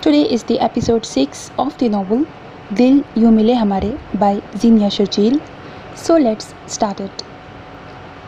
Today is the episode 6 of the novel Dil Yu Mile Hamare by Zinia Sharjeel. So let's start it.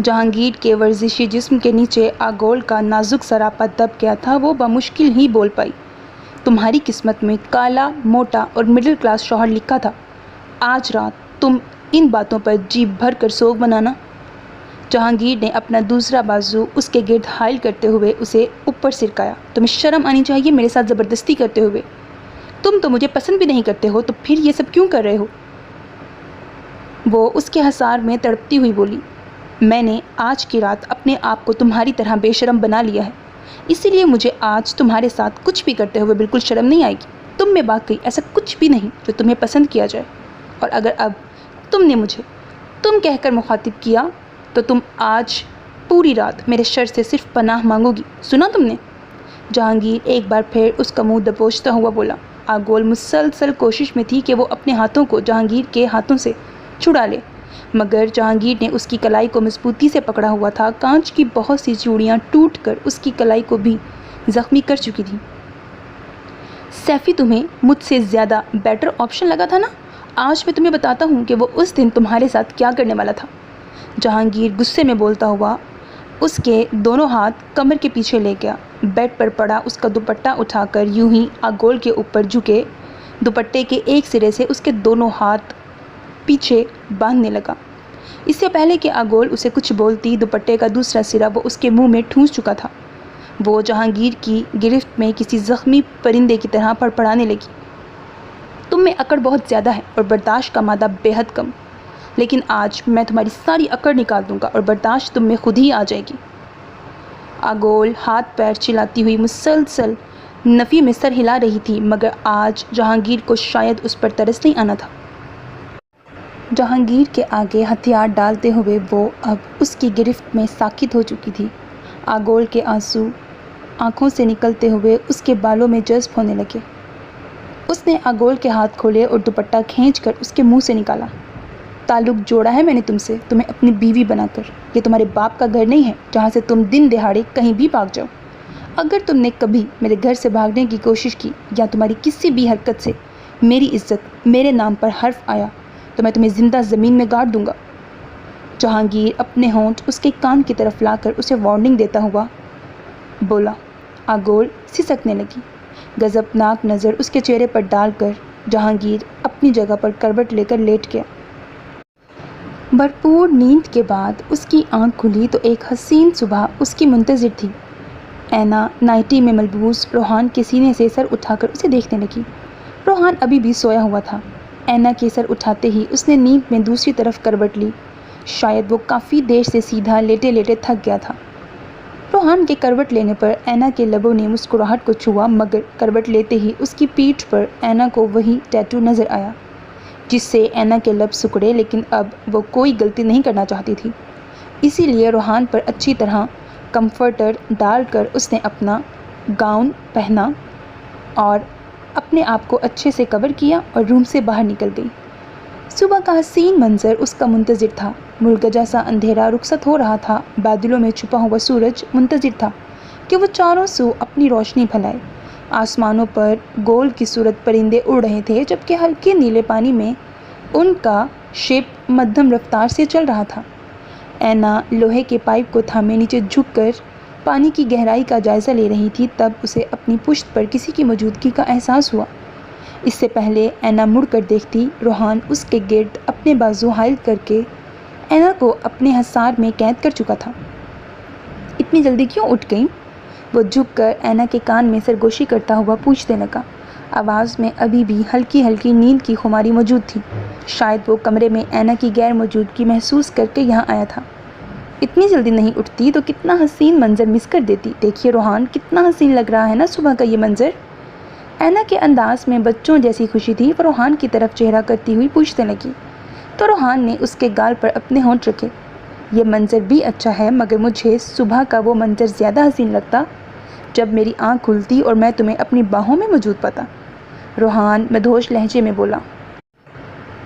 Jahangir کے ورزشی جسم کے نیچے آگول کا نازک سراپا دب گیا تھا۔ وہ بمشکل ہی بول پائی، تمہاری قسمت میں کالا، موٹا اور مڈل کلاس شوہر لکھا تھا۔ آج رات تم ان باتوں پر جی بھر کر سوگ منانا۔ جہانگیر نے اپنا دوسرا بازو اس کے گرد حائل کرتے ہوئے اسے اوپر سرکایا۔ تمہیں شرم آنی چاہیے میرے ساتھ زبردستی کرتے ہوئے۔ تم تو مجھے پسند بھی نہیں کرتے ہو، تو پھر یہ سب کیوں کر رہے ہو؟ وہ اس کے حصار میں تڑپتی ہوئی بولی، میں نے آج کی رات اپنے آپ کو تمہاری طرح بے شرم بنا لیا ہے، اسی لیے مجھے آج تمہارے ساتھ کچھ بھی کرتے ہوئے بالکل شرم نہیں آئے گی۔ تم میں واقعی ایسا کچھ بھی نہیں جو تمہیں پسند کیا جائے، اور اگر اب تم نے مجھے تم کہہ کر مخاطب کیا تو تم آج پوری رات میرے شر سے صرف پناہ مانگو گی، سنا تم نے؟ جہانگیر ایک بار پھر اس کا منہ دبوچتا ہوا بولا۔ آگول مسلسل کوشش میں تھی کہ وہ اپنے ہاتھوں کو جہانگیر کے ہاتھوں سے چھڑا لے، مگر جہانگیر نے اس کی کلائی کو مضبوطی سے پکڑا ہوا تھا۔ کانچ کی بہت سی چوڑیاں ٹوٹ کر اس کی کلائی کو بھی زخمی کر چکی تھیں۔ سیفی تمہیں مجھ سے زیادہ بیٹر آپشن لگا تھا نا؟ آج میں تمہیں بتاتا ہوں کہ وہ اس دن تمہارے ساتھ کیا کرنے والا تھا۔ جہانگیر غصے میں بولتا ہوا اس کے دونوں ہاتھ کمر کے پیچھے لے گیا، بیڈ پر پڑا اس کا دوپٹہ اٹھا کر یوں ہی آگول کے اوپر جھکے دوپٹے کے ایک سرے سے اس کے دونوں ہاتھ پیچھے باندھنے لگا۔ اس سے پہلے کہ آگول اسے کچھ بولتی، دوپٹے کا دوسرا سرا وہ اس کے منہ میں ٹھونس چکا تھا۔ وہ جہانگیر کی گرفت میں کسی زخمی پرندے کی طرح پڑپڑانے لگی، تم میں اکڑ بہت زیادہ ہے اور برداشت کا مادہ بے حد کم، لیکن آج میں تمہاری ساری اکڑ نکال دوں گا اور برداشت تم میں خود ہی آ جائے گی۔ آگول ہاتھ پیر چلاتی ہوئی مسلسل نفی میں سر ہلا رہی تھی، مگر آج جہانگیر کو شاید اس پر ترس نہیں آنا تھا۔ جہانگیر کے آگے ہتھیار ڈالتے ہوئے وہ اب اس کی گرفت میں ساکت ہو چکی تھی۔ آگول کے آنسو آنکھوں سے نکلتے ہوئے اس کے بالوں میں جذب ہونے لگے۔ اس نے آگول کے ہاتھ کھولے اور دوپٹہ کھینچ کر اس کے منہ سے نکالا۔ تعلق جوڑا ہے میں نے تم سے، تمہیں اپنی بیوی بنا کر۔ یہ تمہارے باپ کا گھر نہیں ہے جہاں سے تم دن دہاڑے کہیں بھی بھاگ جاؤ۔ اگر تم نے کبھی میرے گھر سے بھاگنے کی کوشش کی یا تمہاری کسی بھی حرکت سے میری عزت، میرے نام پر حرف آیا تو میں تمہیں زندہ زمین میں گاڑ دوں گا۔ جہانگیر اپنے ہونٹ اس کے کان کی طرف لا کر اسے وارننگ دیتا ہوا بولا۔ آگول سسکنے لگی۔ غضبناک نظر اس کے چہرے پر ڈال کر جہانگیر اپنی جگہ پر کروٹ لے کر لیٹ گیا۔ بھرپور نیند کے بعد اس کی آنکھ کھلی تو ایک حسین صبح اس کی منتظر تھی۔ اینا نائٹی میں ملبوس روحان کے سینے سے سر اٹھا کر اسے دیکھنے لگی۔ روحان ابھی بھی سویا ہوا تھا۔ اینا کے سر اٹھاتے ہی اس نے نیند میں دوسری طرف کروٹ لی، شاید وہ کافی دیر سے سیدھا لیٹے لیٹے تھک گیا تھا۔ روحان کے کروٹ لینے پر اینا کے لبوں نے مسکراہٹ کو چھوا، مگر کروٹ لیتے ہی اس کی پیٹھ پر اینا کو وہی ٹیٹو نظر آیا جس سے اینا کے لب سکڑے، لیکن اب وہ کوئی غلطی نہیں کرنا چاہتی تھی، اسی لیے روحان پر اچھی طرح کمفرٹر ڈال کر اس نے اپنا گاؤن پہنا اور اپنے آپ کو اچھے سے کور کیا اور روم سے باہر نکل گئی۔ صبح کا حسین منظر اس کا منتظر تھا۔ ملگجا سا اندھیرا رخصت ہو رہا تھا، بادلوں میں چھپا ہوا سورج منتظر تھا کہ وہ چاروں سو اپنی روشنی پھیلائے۔ آسمانوں پر گول کی صورت پرندے اڑ رہے تھے، جبکہ ہلکے نیلے پانی میں ان کا شپ مدھم رفتار سے چل رہا تھا۔ اینا لوہے کے پائپ کو تھامے نیچے جھک کر پانی کی گہرائی کا جائزہ لے رہی تھی، تب اسے اپنی پشت پر کسی کی موجودگی کا احساس ہوا۔ اس سے پہلے اینا مڑ کر دیکھتی، روحان اس کے گرد اپنے بازو حائل کر کے اینا کو اپنے حصار میں قید کر چکا تھا۔ اتنی جلدی کیوں اٹھ گئیں؟ وہ جھک کر اینا کے کان میں سرگوشی کرتا ہوا پوچھنے لگا۔ آواز میں ابھی بھی ہلکی ہلکی نیند کی خماری موجود تھی۔ شاید وہ کمرے میں اینا کی غیر موجودگی محسوس کر کے یہاں آیا تھا۔ اتنی جلدی نہیں اٹھتی تو کتنا حسین منظر مس کر دیتی۔ دیکھیے روحان، کتنا حسین لگ رہا ہے نا صبح کا یہ منظر۔ اینا کے انداز میں بچوں جیسی خوشی تھی۔ وہ روحان کی طرف چہرہ کرتی ہوئی پوچھنے لگی، تو روحان نے اس کے گال پر اپنے ہونٹ رکھے۔ یہ منظر بھی اچھا ہے، مگر مجھے صبح کا وہ منظر زیادہ حسین لگتا جب میری آنکھ کھلتی اور میں تمہیں اپنی باہوں میں موجود پاتا، روحان مدہوش لہجے میں بولا۔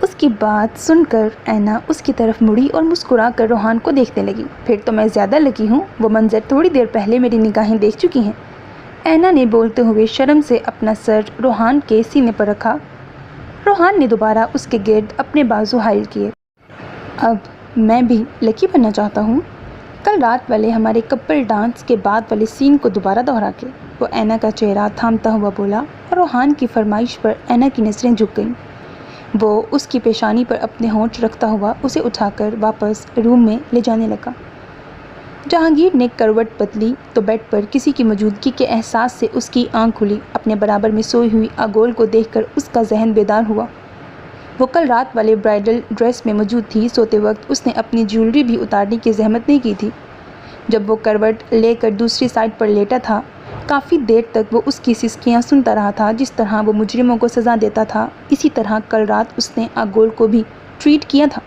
اس کی بات سن کر اینا اس کی طرف مڑی اور مسکرا کر روحان کو دیکھنے لگی۔ پھر تو میں زیادہ لکی ہوں، وہ منظر تھوڑی دیر پہلے میری نگاہیں دیکھ چکی ہیں۔ اینا نے بولتے ہوئے شرم سے اپنا سر روحان کے سینے پر رکھا۔ روحان نے دوبارہ اس کے گرد اپنے بازو حائل کیے۔ اب میں بھی لکی بننا چاہتا ہوں، کل رات والے ہمارے کپل ڈانس کے بعد والے سین کو دوبارہ دہرا کے وہ اینا کا چہرہ تھامتا ہوا بولا اور روحان کی فرمائش پر اینا کی نظریں جھک گئیں۔ وہ اس کی پیشانی پر اپنے ہونٹ رکھتا ہوا اسے اٹھا کر واپس روم میں لے جانے لگا۔ جہانگیر نے کروٹ بدلی تو بیڈ پر کسی کی موجودگی کے احساس سے اس کی آنکھ کھلی۔ اپنے برابر میں سوئی ہوئی آگول کو دیکھ کر اس کا ذہن بیدار ہوا۔ وہ کل رات والے برائڈل ڈریس میں موجود تھی۔ سوتے وقت اس نے اپنی جیولری بھی اتارنے کی زحمت نہیں کی تھی۔ جب وہ کروٹ لے کر دوسری سائڈ پر لیٹا تھا، کافی دیر تک وہ اس کی سسکیاں سنتا رہا تھا۔ جس طرح وہ مجرموں کو سزا دیتا تھا، اسی طرح کل رات اس نے آگول کو بھی ٹریٹ کیا تھا۔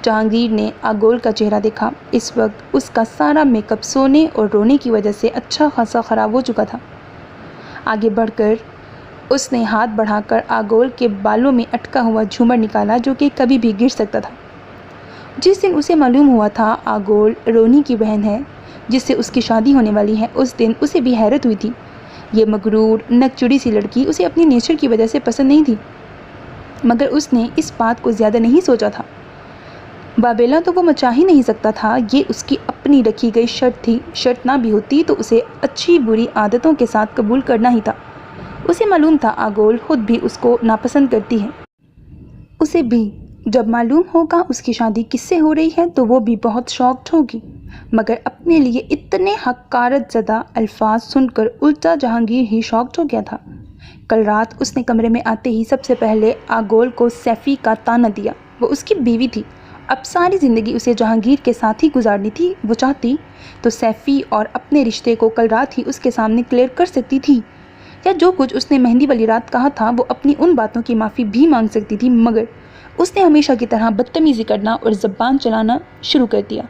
جہانگیر نے آگول کا چہرہ دیکھا۔ اس وقت اس کا سارا میک اپ سونے اور رونے کی وجہ سے اچھا خاصا خراب ہو چکا تھا۔ آگے بڑھ کر اس نے ہاتھ بڑھا کر آگول کے بالوں میں اٹکا ہوا جھومر نکالا جو کہ کبھی بھی گر سکتا تھا۔ جس دن اسے معلوم ہوا تھا آگول رونی کی بہن ہے جس سے اس کی شادی ہونے والی ہے، اس دن اسے بھی حیرت ہوئی تھی۔ یہ مغرور نک چڑی سی لڑکی اسے اپنی نیچر کی وجہ سے پسند نہیں تھی، مگر اس نے اس بات کو زیادہ نہیں سوچا تھا۔ بابیلا تو وہ مچا ہی نہیں سکتا تھا، یہ اس کی اپنی رکھی گئی شرط تھی۔ شرط نہ بھی ہوتی تو اسے اچھی بری عادتوں کے ساتھ قبول کرنا ہی تھا۔ اسے معلوم تھا آگول خود بھی اس کو ناپسند کرتی ہے۔ اسے بھی جب معلوم ہوگا اس کی شادی کس سے ہو رہی ہے تو وہ بھی بہت شاکڈ ہوگی، مگر اپنے لیے اتنے حقارت زدہ الفاظ سن کر الٹا جہانگیر ہی شاکڈ ہو گیا تھا۔ کل رات اس نے کمرے میں آتے ہی سب سے پہلے آگول کو سیفی کا طعنہ دیا۔ وہ اس کی بیوی تھی، اب ساری زندگی اسے جہانگیر کے ساتھ ہی گزارنی تھی۔ وہ چاہتی تو سیفی اور اپنے رشتے کو کل رات ہی اس کے سامنے کلیئر کر سکتی تھی، یا جو کچھ اس نے مہندی والی رات کہا تھا وہ اپنی ان باتوں کی معافی بھی مانگ سکتی تھی، مگر اس نے ہمیشہ کی طرح بدتمیزی کرنا اور زبان چلانا شروع کر دیا۔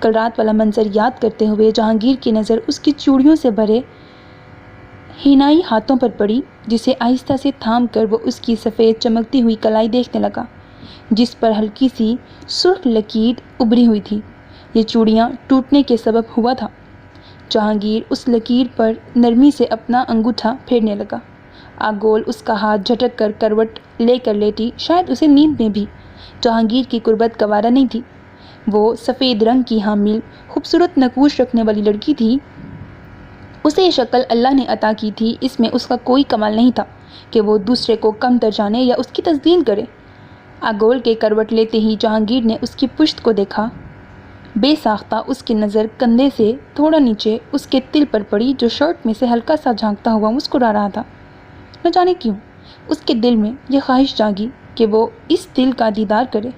کل رات والا منظر یاد کرتے ہوئے جہانگیر کی نظر اس کی چوڑیوں سے بھرے ہینائی ہاتھوں پر پڑی، جسے آہستہ سے تھام کر وہ اس کی سفید چمکتی ہوئی کلائی دیکھنے لگا جس پر ہلکی سی سرخ لکیر ابھری ہوئی تھی۔ یہ چوڑیاں ٹوٹنے کے سبب ہوا تھا۔ جہانگیر اس لکیر پر نرمی سے اپنا انگوٹھا پھیرنے لگا۔ آگول اس کا ہاتھ جھٹک کر کروٹ لے کر لیٹی۔ شاید اسے نیند میں بھی جہانگیر کی قربت گوارا نہیں تھی۔ وہ سفید رنگ کی حامل خوبصورت نقوش رکھنے والی لڑکی تھی۔ اسے یہ شکل اللہ نے عطا کی تھی، اس میں اس کا کوئی کمال نہیں تھا کہ وہ دوسرے کو کم تر جانے یا اس کی تزلیل کرے۔ آگول کے کروٹ لیتے ہی جہانگیر نے اس کی پشت کو دیکھا۔ بے ساختہ اس کی نظر کندھے سے تھوڑا نیچے اس کے تل پر پڑی جو شرٹ میں سے ہلکا سا جھانکتا ہوا مسکرا رہا تھا۔ نہ جانے کیوں اس کے دل میں یہ خواہش جاگی کہ وہ اس تل کا دیدار کرے۔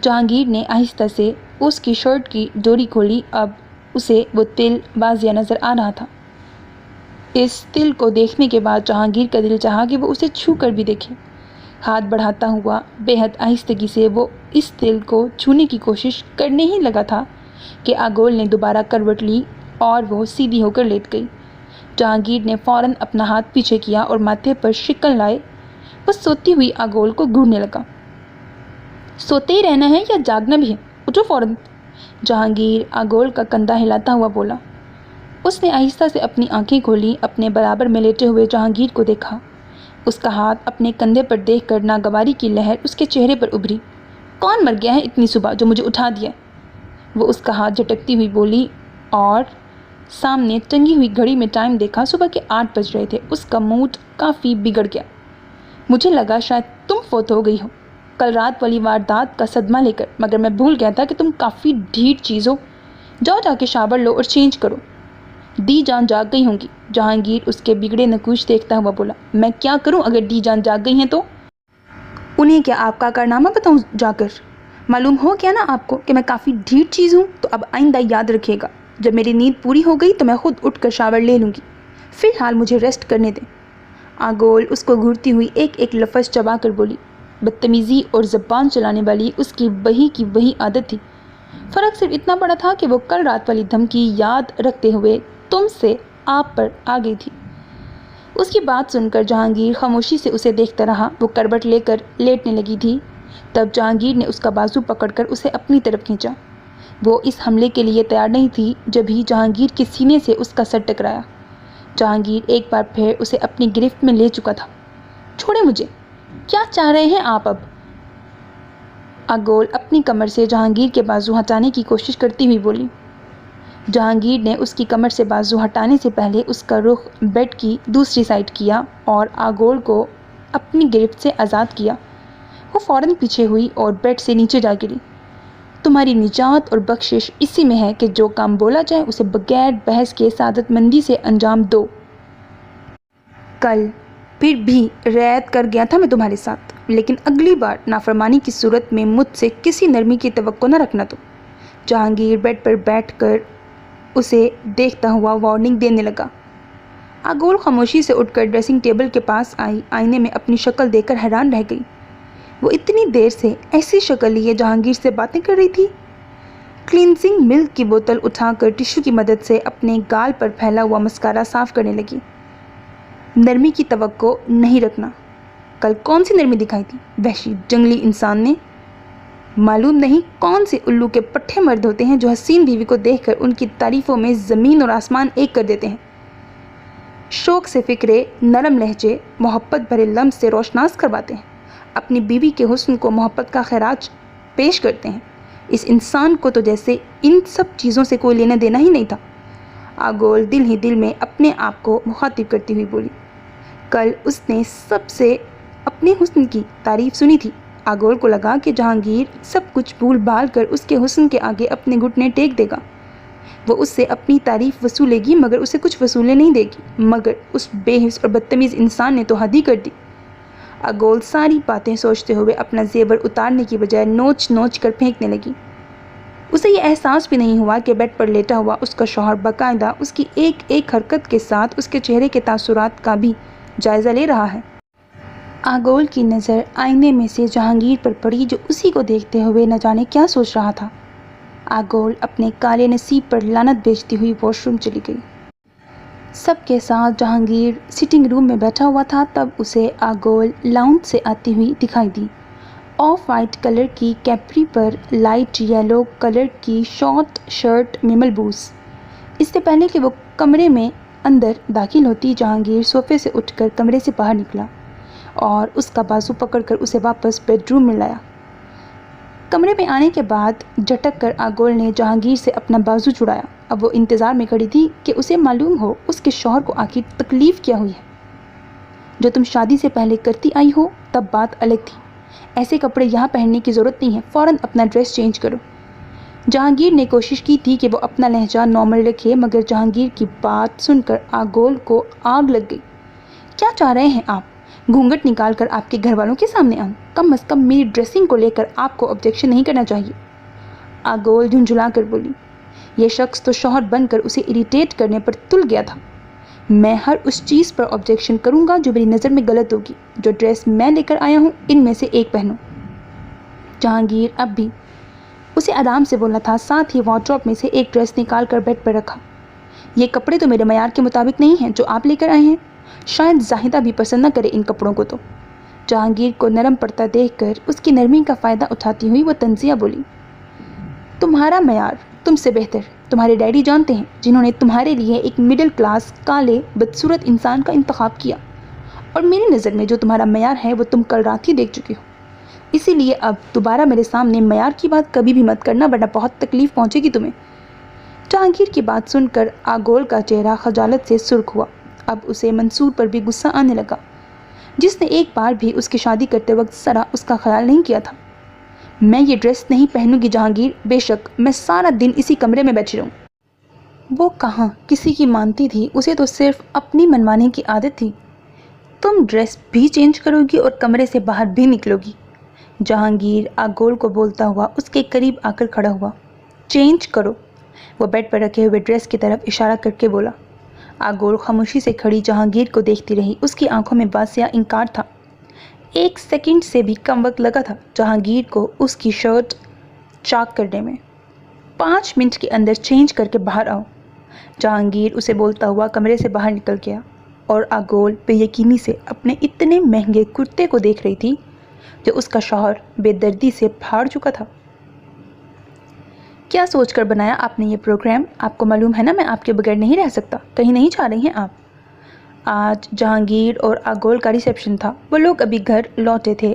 جہانگیر نے آہستہ سے اس کی شرٹ کی ڈوری کھولی۔ اب اسے وہ تل واضح نظر آ رہا تھا۔ اس تل کو دیکھنے کے بعد جہانگیر کا دل چاہا کہ وہ اسے چھو کر بھی دیکھے۔ ہاتھ بڑھاتا ہوا بے حد آہستگی سے وہ اس تل کو چھونے کی کوشش کرنے ہی لگا تھا کہ آگول نے دوبارہ کروٹ لی اور وہ سیدھی ہو کر لیٹ گئی۔ جہانگیر نے فوراً اپنا ہاتھ پیچھے کیا اور ماتھے پر شکن لائے وہ سوتی ہوئی آگول کو گھورنے لگا۔ سوتے ہی رہنا ہے یا جاگنا بھی ہے؟ اٹھو فوراً، جہانگیر آگول کا کندھا ہلاتا ہوا بولا۔ اس نے آہستہ سے اپنی آنکھیں کھولی، اپنے برابر میں لیٹے ہوئے جہانگیر کو دیکھا۔ اس کا ہاتھ اپنے کندھے پر دیکھ کر ناگواری کی لہر اس کے چہرے پر ابھری۔ کون مر گیا ہے اتنی صبح جو مجھے اٹھا دیا؟ وہ اس کا ہاتھ جھٹکتی ہوئی بولی اور سامنے ٹنگی ہوئی گھڑی میں ٹائم دیکھا۔ صبح کے 8 بج رہے تھے۔ اس کا موڈ کافی بگڑ گیا۔ مجھے لگا شاید تم فوت ہو گئی ہو کل رات والی واردات کا صدمہ لے کر، مگر میں بھول گیا تھا کہ تم کافی ڈھیٹ چیز ہو۔ جاؤ جا کے شاور لو اور چینج کرو۔ دی جان جاگ گئی ہوں گی، جہانگیر اس کے بگڑے نقوش دیکھتا ہوا بولا۔ میں کیا کروں اگر دی جان جاگ گئی ہیں تو؟ انہیں کیا آپ کا کارنامہ بتاؤں جا کر؟ معلوم ہو گیا نا آپ کو کہ میں کافی ڈھیٹ چیز ہوں، تو اب آئندہ یاد رکھیے گا جب میری نیند پوری ہو گئی تو میں خود اٹھ کر شاور لے لوں گی۔ فی الحال مجھے ریسٹ کرنے دیں۔ آگول اس کو گھورتی ہوئی ایک ایک لفظ چبا کر بولی۔ بدتمیزی اور زبان چلانے والی اس کی وہی عادت تھی۔ فرق صرف اتنا بڑا تھا کہ وہ کل رات والی دھمکی یاد رکھتے ہوئے تم سے آپ پر آ گئی تھی۔ اس کی بات سن کر جہانگیر خاموشی سے اسے دیکھتا رہا۔ وہ کروٹ لے کر لیٹنے لگی تھی، تب جہانگیر نے اس کا بازو پکڑ کر اسے اپنی طرف کھینچا۔ وہ اس حملے کے لیے تیار نہیں تھی جب ہی جہانگیر کے سینے سے اس کا سر ٹکرایا۔ جہانگیر ایک بار پھر اسے اپنی گرفت میں لے چکا تھا۔ چھوڑیں مجھے، کیا چاہ رہے ہیں آپ اب؟ آگول اپنی کمر سے جہانگیر کے بازو ہٹانے کی کوشش کرتی ہوئی بولی۔ جہانگیر نے اس کی کمر سے بازو ہٹانے سے پہلے اس کا رخ بیڈ کی دوسری سائڈ کیا اور آگول کو اپنی گرفت سے آزاد کیا۔ وہ فوراً پیچھے ہوئی اور بیڈ سے نیچے جا گری۔ تمہاری نجات اور بخشش اسی میں ہے کہ جو کام بولا جائے اسے بغیر بحث کے سعادت مندی سے انجام دو۔ کل پھر بھی رعایت کر گیا تھا میں تمہارے ساتھ، لیکن اگلی بار نافرمانی کی صورت میں مجھ سے کسی نرمی کی توقع نہ رکھنا تم۔ جہانگیر بیڈ پر بیٹھ کر اسے دیکھتا ہوا وارننگ دینے لگا۔ آگول خاموشی سے اٹھ کر ڈریسنگ ٹیبل کے پاس آئی، آئینے میں اپنی شکل دیکھ کر حیران رہ گئی۔ وہ اتنی دیر سے ایسی شکل لیے جہانگیر سے باتیں کر رہی تھی۔ کلینزنگ ملک کی بوتل اٹھا کر ٹشو کی مدد سے اپنے گال پر پھیلا ہوا مسکارا صاف کرنے لگی۔ نرمی کی توقع نہیں رکھنا۔ کل کون سی نرمی دکھائی تھی وحشی جنگلی انسان نے؟ معلوم نہیں کون سے الو کے پٹھے مرد ہوتے ہیں جو حسین بیوی کو دیکھ کر ان کی تعریفوں میں زمین اور آسمان ایک کر دیتے ہیں، شوق سے فکرے نرم لہجے محبت بھرے لمس سے روشناس کرواتے ہیں، اپنی بیوی کے حسن کو محبت کا خراج پیش کرتے ہیں۔ اس انسان کو تو جیسے ان سب چیزوں سے کوئی لینا دینا ہی نہیں تھا۔ آگول دل ہی دل میں اپنے آپ کو مخاطب کرتی ہوئی بولی۔ کل اس نے سب سے اپنے حسن کی تعریف سنی تھی۔ آگول کو لگا کہ جہانگیر سب کچھ بھول بھال کر اس کے حسن کے آگے اپنے گھٹنے ٹیک دے گا۔ وہ اس سے اپنی تعریف وصولے گی مگر اسے کچھ وصولے نہیں دے گی، مگر اس بے حس اور بدتمیز انسان نے تو حد ہی کر دی۔ آگول ساری باتیں سوچتے ہوئے اپنا زیور اتارنے کی بجائے نوچ نوچ کر پھینکنے لگی۔ اسے یہ احساس بھی نہیں ہوا کہ بیڈ پر لیٹا ہوا اس کا شوہر باقاعدہ اس کی ایک ایک حرکت کے ساتھ اس کے چہرے کے تاثرات کا بھی جائزہ لے رہا ہے۔ آگول کی نظر آئینے میں سے جہانگیر پر پڑی جو اسی کو دیکھتے ہوئے نہ جانے کیا سوچ رہا تھا۔ آگول اپنے کالے نصیب پر لعنت بھیجتی ہوئی واش روم چلی گئی۔ سب کے ساتھ جہانگیر سٹنگ روم میں بیٹھا ہوا تھا تب اسے آگول لاؤنج سے آتی ہوئی دکھائی دی۔ آف وائٹ کلر کی کیپری پر لائٹ یلو کلر کی شارٹ شرٹ میں ملبوس۔ اس سے پہلے کہ وہ کمرے میں اندر داخل ہوتی جہانگیر صوفے سے اٹھ کر کمرے سے باہر نکلا اور اس کا بازو پکڑ کر اسے واپس بیڈ روم میں لایا۔ کمرے میں آنے کے بعد جھٹک کر آگول نے جہانگیر سے اپنا بازو چھڑایا۔ اب وہ انتظار میں کھڑی تھی کہ اسے معلوم ہو اس کے شوہر کو آخر تکلیف کیا ہوئی ہے۔ جو تم شادی سے پہلے کرتی آئی ہو تب بات الگ تھی، ایسے کپڑے یہاں پہننے کی ضرورت نہیں ہے، فوراً اپنا ڈریس چینج کرو۔ جہانگیر نے کوشش کی تھی کہ وہ اپنا لہجہ نارمل رکھے مگر جہانگیر کی بات سن کر آگول کو آگ لگ گئی۔ کیا چاہ رہے ہیں آپ؟ گھونگھٹ نکال کر آپ کے گھر والوں کے سامنے آؤں؟ کم از کم میری ڈریسنگ کو لے کر آپ کو آبجیکشن نہیں کرنا چاہیے۔ آگول جھنجھلا کر بولی۔ یہ شخص تو شوہر بن کر اسے اریٹیٹ کرنے پر تل گیا تھا۔ میں ہر اس چیز پر آبجیکشن کروں گا جو میری نظر میں غلط ہوگی۔ جو ڈریس میں لے کر آیا ہوں ان میں سے ایک پہنو۔ جہانگیر اب بھی اسے آرام سے بولنا تھا، ساتھ ہی وارڈروب میں سے ایک ڈریس نکال کر بیڈ پر رکھا۔ یہ کپڑے تو میرے معیار کے مطابق نہیں ہیں جو آپ لے کر آئے ہیں، شاید زاہدہ بھی پسند نہ کرے ان کپڑوں کو تو۔ جہانگیر کو نرم پڑتا دیکھ کر اس کی نرمی کا فائدہ اٹھاتی ہوئی وہ طنزیہ بولی۔ تمہارا معیار تم سے بہتر تمہارے ڈیڈی جانتے ہیں، جنہوں نے تمہارے لیے ایک مڈل کلاس کالے بدصورت انسان کا انتخاب کیا، اور میری نظر میں جو تمہارا معیار ہے وہ تم کل رات ہی دیکھ چکے ہو۔ اسی لیے اب دوبارہ میرے سامنے معیار کی بات کبھی بھی مت کرنا ورنہ بہت تکلیف پہنچے گی تمہیں۔ جہانگیر کی بات سن کر آگول کا چہرہ خجالت سے سرخ ہوا۔ اب اسے منصور پر بھی غصہ آنے لگا، جس نے ایک بار بھی اس کی شادی کرتے وقت ذرا اس کا خیال نہیں کیا تھا۔ میں یہ ڈریس نہیں پہنوں گی جہانگیر، بے شک میں سارا دن اسی کمرے میں بیٹھی رہوں۔ وہ کہاں کسی کی مانتی تھی، اسے تو صرف اپنی منمانی کی عادت تھی۔ تم ڈریس بھی چینج کرو گی اور کمرے سے باہر بھی نکلو گی؟ جہانگیر آگول کو بولتا ہوا اس کے قریب آ کر کھڑا ہوا۔ چینج کرو، وہ بیڈ پر رکھے ہوئے ڈریس کی طرف اشارہ کر کے بولا۔ آگول خاموشی سے کھڑی جہانگیر کو دیکھتی رہی، اس کی آنکھوں میں باسیہ انکار تھا۔ ایک سیکنڈ سے بھی کم وقت لگا تھا جہانگیر کو اس کی شرٹ چاک کرنے میں۔ 5 منٹ کے اندر چینج کر کے باہر آؤ۔ جہانگیر اسے بولتا ہوا کمرے سے باہر نکل گیا اور آگول بے یقینی سے اپنے اتنے مہنگے کرتے کو دیکھ رہی تھی جو اس کا شوہر بے دردی سے پھاڑ چکا تھا۔ کیا سوچ کر بنایا آپ نے یہ پروگرام؟ آپ کو معلوم ہے نا میں آپ کے بغیر نہیں رہ سکتا۔ کہیں نہیں جا رہی ہیں آپ؟ آج جہانگیر اور آگول کا ریسیپشن تھا، وہ لوگ ابھی گھر لوٹے تھے۔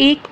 1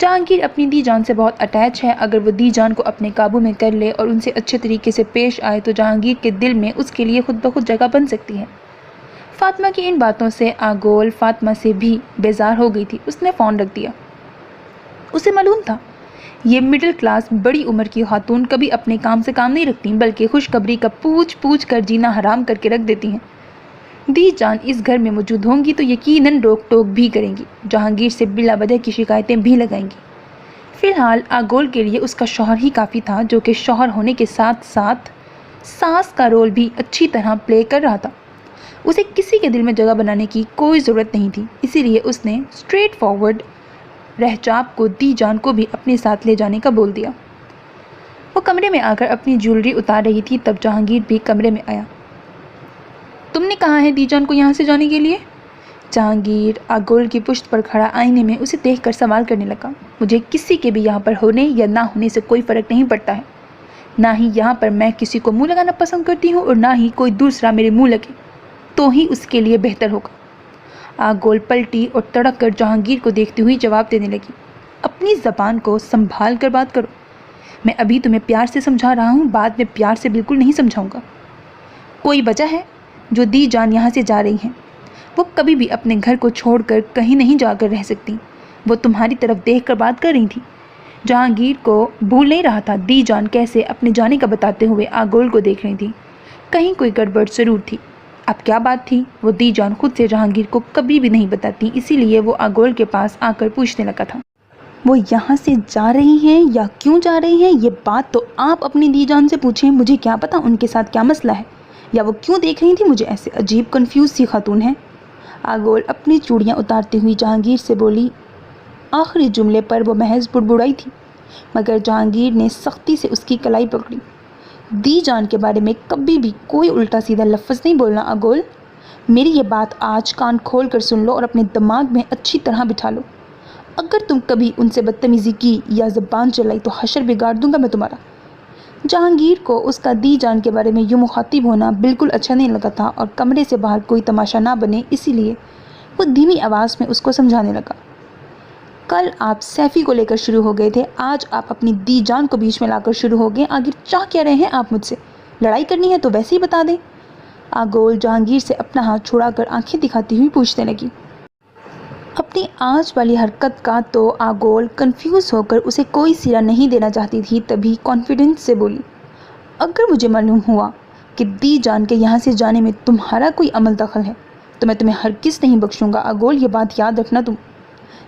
جہانگیر اپنی دی جان سے بہت اٹیچ ہے. اگر وہ دی جان کو اپنے قابو میں کر لے اور ان سے اچھے طریقے سے پیش آئے تو جہانگیر کے دل میں اس کے لیے خود بخود جگہ بن سکتی ہے. فاطمہ کی ان باتوں سے آگول فاطمہ سے بھی بیزار ہو گئی تھی. اس نے فون رکھ دیا. اسے معلوم تھا یہ مڈل کلاس بڑی عمر کی خاتون کبھی اپنے کام سے کام نہیں رکھتی بلکہ خوشخبری کا پوچھ پوچھ کر جینا حرام کر کے رکھ دیتی ہیں. دی جان اس گھر میں موجود ہوں گی تو یقیناً روک ٹوک بھی کریں گی. جہانگیر سے بلا وجہ کی شکایتیں بھی لگائیں گی. فی الحال آگول کے لیے اس کا شوہر ہی کافی تھا جو کہ شوہر ہونے کے ساتھ ساتھ ساس کا رول بھی اچھی طرح پلے کر رہا تھا. اسے کسی کے دل میں جگہ بنانے کی کوئی ضرورت نہیں تھی. اسی لیے اس نے اسٹریٹ فارورڈ رہچاب کو دی جان کو بھی اپنے ساتھ لے جانے کا بول دیا. وہ کمرے میں آ کر اپنی جیولری اتار رہی تھی تب جہانگیر بھی کمرے میں آیا. تم نے کہا ہے دی جان کو یہاں سے جانے کے لیے؟ جہانگیر آگول کی پشت پر کھڑا آئینے میں اسے دیکھ کر سوال کرنے لگا. مجھے کسی کے بھی یہاں پر ہونے یا نہ ہونے سے کوئی فرق نہیں پڑتا ہے. نہ ہی یہاں پر میں کسی کو منہ لگانا پسند کرتی ہوں اور نہ ہی کوئی دوسرا میرے منہ لگے تو ہی اس کے لیے بہتر ہوگا. آگول پلٹی اور تڑک کر جہانگیر کو دیکھتی ہوئی جواب دینے لگی. اپنی زبان کو سنبھال کر بات کرو. میں ابھی تمہیں پیار سے سمجھا رہا ہوں, بعد میں پیار سے بالکل نہیں سمجھاؤں گا. کوئی وجہ ہے جو دی جان یہاں سے جا رہی ہیں؟ وہ کبھی بھی اپنے گھر کو چھوڑ کر کہیں نہیں جا کر رہ سکتی. وہ تمہاری طرف دیکھ کر بات کر رہی تھی. جہانگیر کو بھول نہیں رہا تھا دی جان کیسے اپنے جانے کا بتاتے ہوئے آگول کو دیکھ رہی تھی. کہیں کوئی گڑبڑ ضرور تھی. اب کیا بات تھی وہ دی جان خود سے جہانگیر کو کبھی بھی نہیں بتاتی. اسی لیے وہ آگول کے پاس آ کر پوچھنے لگا تھا. وہ یہاں سے جا رہی ہیں یا کیوں جا رہی ہیں یہ بات تو آپ اپنی دی جان سے پوچھیں. مجھے کیا پتا ان کے ساتھ کیا مسئلہ ہے یا وہ کیوں دیکھ رہی تھی مجھے ایسے عجیب کنفیوز سی خاتون ہے. آگول اپنی چوڑیاں اتارتی ہوئی جہانگیر سے بولی. آخری جملے پر وہ محض بڑبڑائی تھی مگر جہانگیر نے سختی سے اس کی کلائی پکڑی. دی جان کے بارے میں کبھی بھی کوئی الٹا سیدھا لفظ نہیں بولنا آگول. میری یہ بات آج کان کھول کر سن لو اور اپنے دماغ میں اچھی طرح بٹھا لو. اگر تم کبھی ان سے بدتمیزی کی یا زبان چلائی تو حشر بگاڑ دوں گا میں تمہارا. جہانگیر کو اس کا دی جان کے بارے میں یوں مخاطب ہونا بالکل اچھا نہیں لگا تھا اور کمرے سے باہر کوئی تماشا نہ بنے اسی لیے وہ دھیمی آواز میں اس کو سمجھانے لگا. کل آپ سیفی کو لے کر شروع ہو گئے تھے, آج آپ اپنی دی جان کو بیچ میں لا کر شروع ہو گئے. آخر چاہ کیا رہے ہیں آپ مجھ سے؟ لڑائی کرنی ہے تو ویسے ہی بتا دیں. آگول جہانگیر سے اپنا ہاتھ چھڑا کر آنکھیں دکھاتی ہوئی پوچھنے لگی. اپنی آج والی حرکت کا تو آگول کنفیوز ہو کر اسے کوئی سرا نہیں دینا چاہتی تھی. تبھی کانفیڈنس سے بولی. اگر مجھے معلوم ہوا کہ دی جان کے یہاں سے جانے میں تمہارا کوئی عمل دخل ہے تو میں تمہیں ہرگز نہیں بخشوں گا آگول, یہ بات یاد رکھنا تم.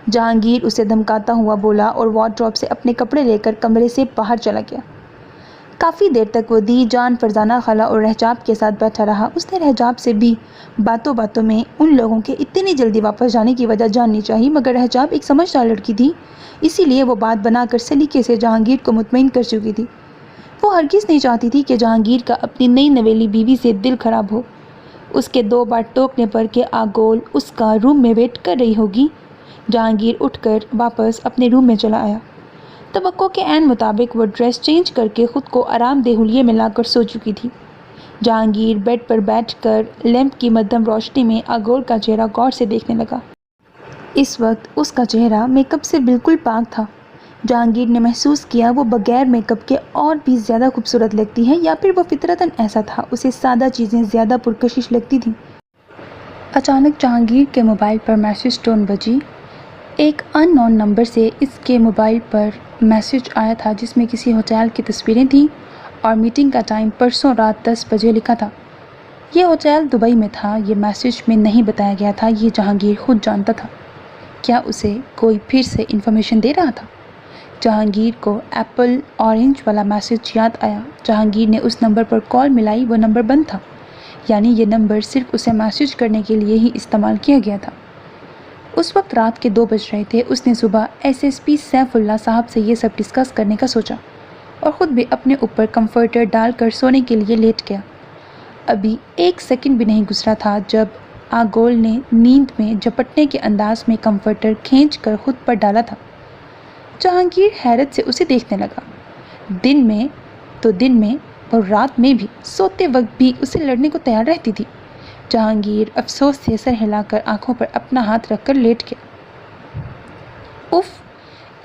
جہانگیر اسے دھمکاتا ہوا بولا اور وارڈروب سے اپنے کپڑے لے کر کمرے سے باہر چلا گیا. کافی دیر تک وہ دی جان فرزانہ خالہ اور رہجاب کے ساتھ بیٹھا رہا. اس نے رہجاب سے بھی باتوں باتوں میں ان لوگوں کے اتنی جلدی واپس جانے کی وجہ جاننی چاہی مگر رہجاب ایک سمجھدار لڑکی تھی اسی لیے وہ بات بنا کر سلیقے سے جہانگیر کو مطمئن کر چکی تھی. وہ ہرگز نہیں چاہتی تھی کہ جہانگیر کا اپنی نئی نویلی بیوی سے دل خراب ہو. اس کے 2 بار ٹوکنے پر کہ آگول اس کا روم میں ویٹ کر رہی ہوگی جہانگیر اٹھ کر واپس اپنے روم میں چلا آیا. توقع کے عین مطابق وہ ڈریس چینج کر کے خود کو آرام دہ حلیے میں لا کر سو چکی تھی. جہانگیر بیڈ پر بیٹھ کر لیمپ کی مدھم روشنی میں آگول کا چہرہ غور سے دیکھنے لگا. اس وقت اس کا چہرہ میک اپ سے بالکل پاک تھا. جہانگیر نے محسوس کیا وہ بغیر میک اپ کے اور بھی زیادہ خوبصورت لگتی ہے یا پھر وہ فطرتاً ایسا تھا, اسے سادہ چیزیں زیادہ پرکشش لگتی تھیں. اچانک جہانگیر کے موبائل پر میسج ٹون بجی. ایک ان نون نمبر سے اس کے موبائل پر میسج آیا تھا جس میں کسی ہوٹل کی تصویریں تھیں اور میٹنگ کا ٹائم پرسوں رات 10 بجے لکھا تھا. یہ ہوٹل دبئی میں تھا. یہ میسج میں نہیں بتایا گیا تھا, یہ جہانگیر خود جانتا تھا. کیا اسے کوئی پھر سے انفارمیشن دے رہا تھا؟ جہانگیر کو ایپل اورنج والا میسج یاد آیا. جہانگیر نے اس نمبر پر کال ملائی. وہ نمبر بند تھا, یعنی یہ نمبر صرف اسے میسج کرنے کے لیے ہی استعمال کیا گیا تھا. اس وقت رات کے 2 بج رہے تھے. اس نے صبح SSP سیف اللہ صاحب سے یہ سب ڈسکس کرنے کا سوچا اور خود بھی اپنے اوپر کمفرٹر ڈال کر سونے کے لیے لیٹ گیا. ابھی 1 سیکنڈ بھی نہیں گزرا تھا جب آگول نے نیند میں جھپٹنے کے انداز میں کمفرٹر کھینچ کر خود پر ڈالا تھا. جہانگیر حیرت سے اسے دیکھنے لگا. دن میں اور رات میں بھی, سوتے وقت بھی اسے لڑنے کو تیار رہتی تھی. جہانگیر افسوس سے سر ہلا کر آنکھوں پر اپنا ہاتھ رکھ کر لیٹ گیا. اف,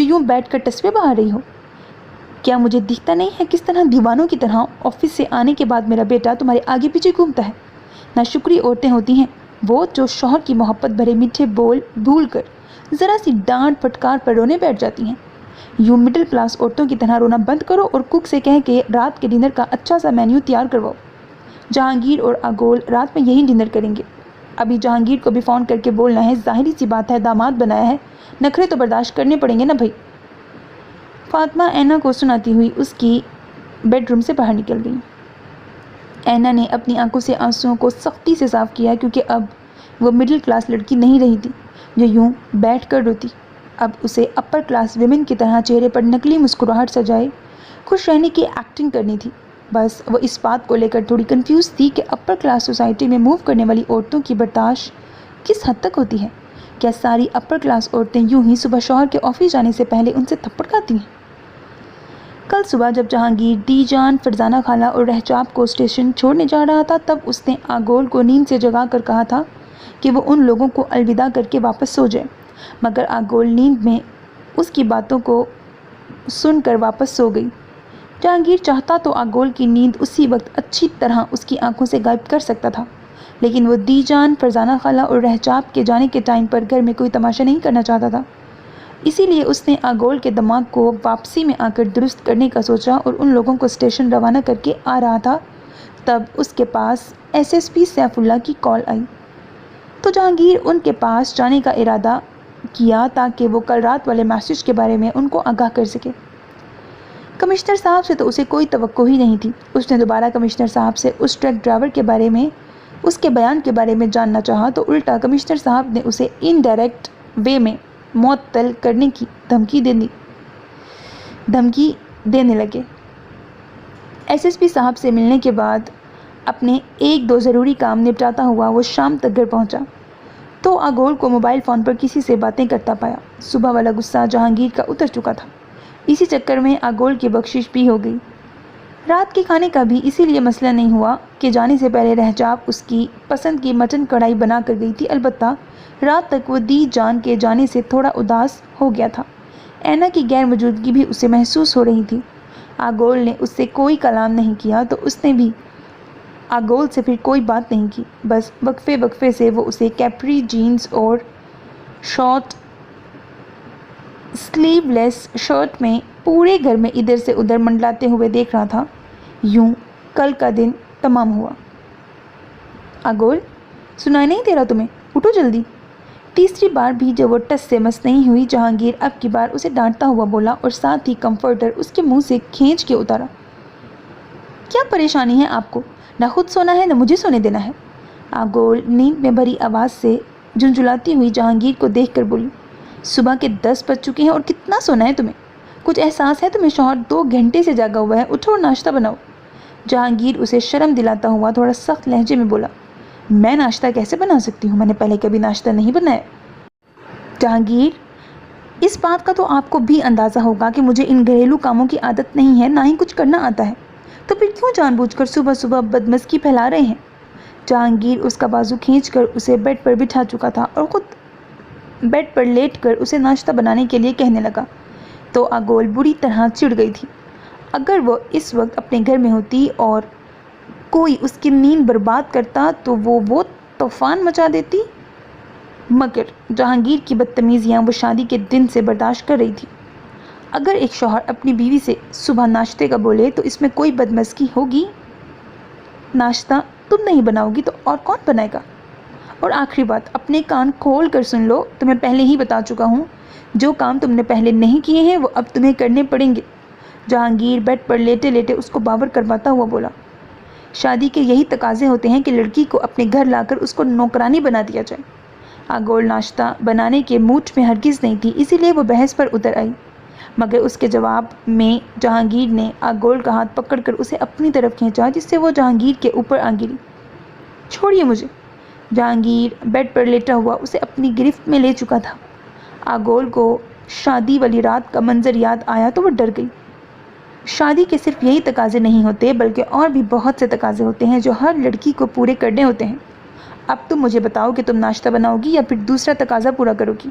جو یوں بیٹھ کر تصویر بنا رہی ہو؟ کیا مجھے دکھتا نہیں ہے کس طرح دیوانوں کی طرح آفس سے آنے کے بعد میرا بیٹا تمہارے آگے پیچھے گھومتا ہے؟ ناشکری عورتیں ہوتی ہیں وہ جو شوہر کی محبت بھرے میٹھے بول بھول کر ذرا سی ڈانٹ پھٹکار پر رونے بیٹھ جاتی ہیں۔ یوں مڈل کلاس عورتوں کی طرح رونا بند کرو اور کک سے کہہ کے رات کے ڈنر کا اچھا سا مینیو تیار کرواؤ۔ جہانگیر اور اگول رات میں یہی ڈنر کریں گے۔ ابھی جہانگیر کو بھی فون کر کے بولنا ہے، ظاہری سی بات ہے داماد بنایا ہے، نخرے تو برداشت کرنے پڑیں گے نا بھائی۔ فاطمہ اینا کو سناتی ہوئی اس کی بیڈ روم سے باہر نکل گئی۔ اینا نے اپنی آنکھوں سے آنسوؤں کو سختی سے صاف کیا کیونکہ اب وہ مڈل کلاس لڑکی نہیں رہی تھی جو یوں بیٹھ کر روتی۔ اب اسے اپر کلاس ویمن کی طرح چہرے پر نکلی مسکراہٹ سجائے خوش رہنے کی ایکٹنگ کرنی تھی۔ بس وہ اس بات کو لے کر تھوڑی کنفیوز تھی کہ اپر کلاس سوسائٹی میں موو کرنے والی عورتوں کی برداشت کس حد تک ہوتی ہے؟ کیا ساری اپر کلاس عورتیں یوں ہی صبح شوہر کے آفس جانے سے پہلے ان سے تھپڑ کھاتی ہیں؟ کل صبح جب جہانگیر دی جان، فرزانہ خالہ اور رہچاپ کو اسٹیشن چھوڑنے جا رہا تھا تب اس نے آگول کو نیند سے جگا کر کہا تھا کہ وہ ان لوگوں کو الوداع کر کے واپس سو جائے، مگر آگول نیند میں اس کی باتوں کو سن کر واپس سو گئی۔ جہانگیر چاہتا تو آگول کی نیند اسی وقت اچھی طرح اس کی آنکھوں سے غائب کر سکتا تھا، لیکن وہ دی جان، فرزانہ خالہ اور رہچاپ کے جانے کے ٹائم پر گھر میں کوئی تماشا نہیں کرنا چاہتا تھا۔ اسی لیے اس نے آگول کے دماغ کو واپسی میں آ کر درست کرنے کا سوچا اور ان لوگوں کو اسٹیشن روانہ کر کے آ رہا تھا تب اس کے پاس SSP سیف اللہ کی کال آئی۔ تو جہانگیر ان کے پاس جانے کا ارادہ کیا تاکہ وہ کل رات والے میسج کے بارے میں ان کو آگاہ کر سکے۔ کمشنر صاحب سے تو اسے کوئی توقع ہی نہیں تھی۔ اس نے دوبارہ کمشنر صاحب سے اس ٹرک ڈرائیور کے بارے میں، اس کے بیان کے بارے میں جاننا چاہا تو الٹا کمشنر صاحب نے اسے انڈائریکٹ وے میں معطل کرنے کی دھمکی دینے لگے۔ SSP صاحب سے ملنے کے بعد اپنے ایک دو ضروری کام نپٹاتا ہوا وہ شام تک گھر پہنچا تو آگول کو موبائل فون پر کسی سے باتیں کرتا پایا۔ صبح والا غصہ جہانگیر کا اتر چکا تھا، اسی چکر میں آگول کی بخشش بھی ہو گئی۔ رات کے کھانے کا بھی اسی لیے مسئلہ نہیں ہوا کہ جانے سے پہلے رہچاپ اس کی پسند کی مٹن کڑھائی بنا کر گئی تھی، البتہ رات تک وہ دی جان کے جانے سے تھوڑا اداس ہو گیا تھا۔ اینا کی غیر موجودگی بھی اسے محسوس ہو رہی تھی۔ آگول نے اس سے کوئی کلام نہیں کیا تو اس نے بھی آگول سے پھر کوئی بات نہیں کی، بس وقفے وقفے سے وہ اسے کیپری جینز اور شارٹ سلیو لیس شرٹ میں پورے گھر میں ادھر سے ادھر منڈلاتے ہوئے دیکھ رہا تھا۔ یوں کل کا دن تمام ہوا۔ آگول، سنائی نہیں دے رہا تمہیں؟ اٹھو جلدی۔ تیسری بار بھی جب وہ ٹس سے مس نہیں ہوئی جہانگیر اب کی بار اسے ڈانٹتا ہوا بولا اور ساتھ ہی کمفرٹر اس کے منہ سے کھینچ کے اتارا۔ کیا پریشانی ہے آپ کو؟ نہ خود سونا ہے نہ مجھے سونے دینا ہے۔ آگول نیند میں بھری آواز سے جھنجھلاتی ہوئی جہانگیر کو دیکھ کر بولی۔ صبح کے 10 بج چکے ہیں اور کتنا سونا ہے تمہیں؟ کچھ احساس ہے تمہیں شوہر 2 گھنٹے سے جاگا ہوا ہے، اٹھو اور ناشتہ بناؤ۔ جہانگیر اسے شرم دلاتا ہوا تھوڑا سخت لہجے میں بولا۔ میں ناشتہ کیسے بنا سکتی ہوں؟ میں نے پہلے کبھی ناشتہ نہیں بنایا۔ جہانگیر، اس بات کا تو آپ کو بھی اندازہ ہوگا کہ مجھے ان گھریلو کاموں کی عادت نہیں ہے، نہ ہی کچھ کرنا آتا ہے، تو پھر کیوں جان بوجھ کر صبح صبح بدمزگی پھیلا رہے ہیں؟ جہانگیر اس کا بازو کھینچ کر اسے بیڈ پر بٹھا چکا تھا اور خود بیڈ پر لیٹ کر اسے ناشتہ بنانے کے لیے کہنے لگا تو آگول بری طرح چڑ گئی تھی۔ اگر وہ اس وقت اپنے گھر میں ہوتی اور کوئی اس کی نیند برباد کرتا تو وہ طوفان مچا دیتی، مگر جہانگیر کی بدتمیزیاں وہ شادی کے دن سے برداشت کر رہی تھی۔ اگر ایک شوہر اپنی بیوی سے صبح ناشتے کا بولے تو اس میں کوئی بدمزگی ہوگی؟ ناشتہ تم نہیں بناؤ گی تو اور کون بنائے گا؟ اور آخری بات، اپنے کان کھول کر سن لو، تمہیں پہلے ہی بتا چکا ہوں، جو کام تم نے پہلے نہیں کیے ہیں وہ اب تمہیں کرنے پڑیں گے۔ جہانگیر بیڈ پر لیٹے لیٹے اس کو باور کرواتا ہوا بولا۔ شادی کے یہی تقاضے ہوتے ہیں کہ لڑکی کو اپنے گھر لا کر اس کو نوکرانی بنا دیا جائے۔ آگول ناشتہ بنانے کے موڈ میں ہرگز نہیں تھی، اسی لیے وہ بحث پر اتر آئی، مگر اس کے جواب میں جہانگیر نے آگول کا ہاتھ پکڑ کر اسے اپنی طرف کھینچا جس سے وہ جہانگیر کے اوپر آ گری۔ چھوڑیے مجھے۔ جہانگیر بیڈ پر لیٹا ہوا اسے اپنی گرفت میں لے چکا تھا۔ آگول کو شادی والی رات کا منظر یاد آیا تو وہ ڈر گئی۔ شادی کے صرف یہی تقاضے نہیں ہوتے بلکہ اور بھی بہت سے تقاضے ہوتے ہیں جو ہر لڑکی کو پورے کرنے ہوتے ہیں۔ اب تم مجھے بتاؤ کہ تم ناشتہ بناؤ گی یا پھر دوسرا تقاضا پورا کرو گی؟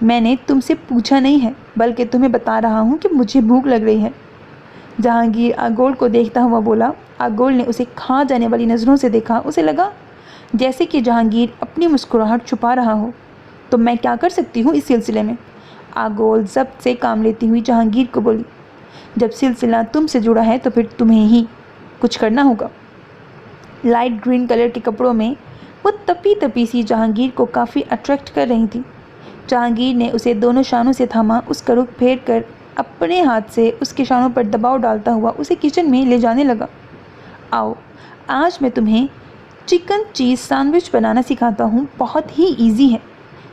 میں نے تم سے پوچھا نہیں ہے بلکہ تمہیں بتا رہا ہوں کہ مجھے بھوک لگ رہی ہے۔ جہانگیر آگول کو دیکھتا ہوا بولا۔ آگول نے اسے کھا جانے والی نظروں سے دیکھا۔ اسے لگا جیسے کہ جہانگیر اپنی مسکراہٹ چھپا رہا ہو۔ تو میں کیا کر سکتی ہوں اس سلسلے میں؟ آگول ضبط سے کام لیتی ہوئی جہانگیر کو بولی۔ جب سلسلہ تم سے جڑا ہے تو پھر تمہیں ہی کچھ کرنا ہوگا۔ لائٹ گرین کلر کے کپڑوں میں وہ تپی تپی سی جہانگیر کو کافی اٹریکٹ کر رہی تھی۔ جہانگیر نے اسے دونوں شانوں سے تھاما، اس کا رخ پھیر کر اپنے ہاتھ سے اس کے شانوں پر دباؤ ڈالتا ہوا اسے کچن میں لے جانے لگا۔ آؤ، آج میں تمہیں چکن چیز سینڈوچ بنانا سکھاتا ہوں، بہت ہی ایزی ہے،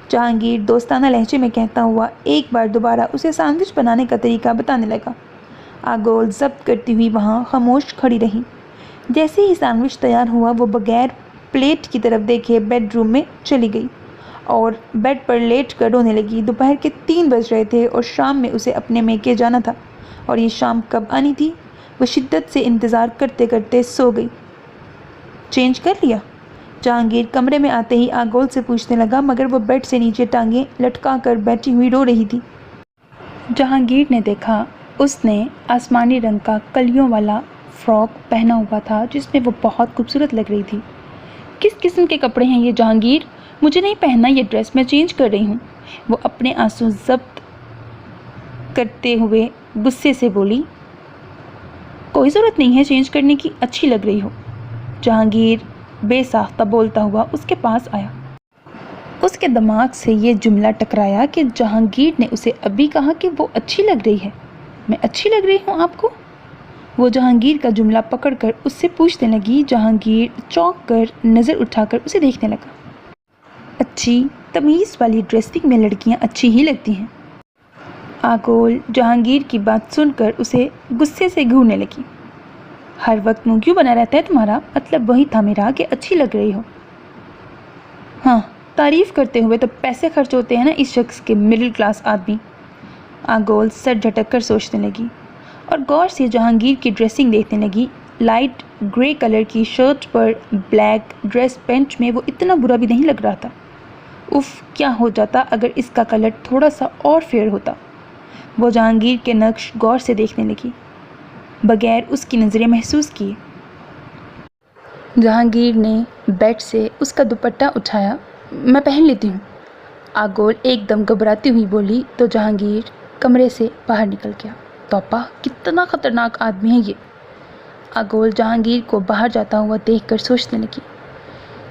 جہانگیر دوستانہ لہجے میں کہتا ہوا ایک بار دوبارہ اسے سینڈوچ بنانے کا طریقہ بتانے لگا۔ آگول ضبط کرتی ہوئی وہاں خاموش کھڑی رہی۔ جیسے ہی سینڈوچ تیار ہوا وہ بغیر پلیٹ کی طرف دیکھے بیڈ روم میں چلی گئی اور بیڈ پر لیٹ کر رونے لگی۔ دوپہر کے 3 بج رہے تھے اور شام میں اسے اپنے میکے جانا تھا، اور یہ شام کب آنی تھی؟ وہ شدت سے انتظار کرتے کرتے سو گئی۔ چینج کر لیا؟ جہانگیر کمرے میں آتے ہی آگول سے پوچھنے لگا، مگر وہ بیڈ سے نیچے ٹانگیں لٹکا کر بیٹھی ہوئی رو رہی تھی۔ جہانگیر نے دیکھا اس نے آسمانی رنگ کا کلیوں والا فراک پہنا ہوا تھا جس میں وہ بہت خوبصورت لگ رہی تھی۔ کس قسم کے کپڑے ہیں یہ جہانگیر؟ مجھے نہیں پہننا یہ ڈریس، میں چینج کر رہی ہوں، وہ اپنے آنسو ضبط کرتے ہوئے غصے سے بولی۔ کوئی ضرورت نہیں ہے چینج کرنے کی، اچھی لگ رہی ہو، جہانگیر بے ساختہ بولتا ہوا اس کے پاس آیا۔ اس کے دماغ سے یہ جملہ ٹکرایا کہ جہانگیر نے اسے ابھی کہا کہ وہ اچھی لگ رہی ہے۔ میں اچھی لگ رہی ہوں آپ کو؟ وہ جہانگیر کا جملہ پکڑ کر اس سے پوچھنے لگی۔ جہانگیر چونک کر نظر اٹھا کر اسے دیکھنے لگا۔ اچھی تمیز والی ڈریسنگ میں لڑکیاں اچھی ہی لگتی ہیں۔ آگول جہانگیر کی بات سن کر اسے غصے سے گھورنے لگی۔ ہر وقت منہ کیوں بنا رہتا ہے تمہارا؟ مطلب وہی تھا میرا کہ اچھی لگ رہی ہو۔ ہاں، تعریف کرتے ہوئے تو پیسے خرچ ہوتے ہیں نا اس شخص کے، مڈل کلاس آدمی۔ آگول سر جھٹک کر سوچنے لگی اور غور سے جہانگیر کی ڈریسنگ دیکھنے لگی۔ لائٹ گرے کلر کی شرٹ پر بلیک ڈریس پینٹ میں وہ اتنا برا بھی نہیں لگ رہا تھا۔ اف، کیا ہو جاتا اگر اس کا کلر تھوڑا سا اور فیئر ہوتا۔ وہ جہانگیر کے نقش غور سے دیکھنے لگی، بغیر اس کی نظریں محسوس کیے۔ جہانگیر نے بیڈ سے اس کا دوپٹہ اٹھایا۔ میں پہن لیتی ہوں، آگول ایک دم گھبراتی ہوئی بولی تو جہانگیر کمرے سے باہر نکل گیا۔ توبہ، کتنا خطرناک آدمی ہے یہ، آگول جہانگیر کو باہر جاتا ہوا دیکھ کر سوچنے لگی۔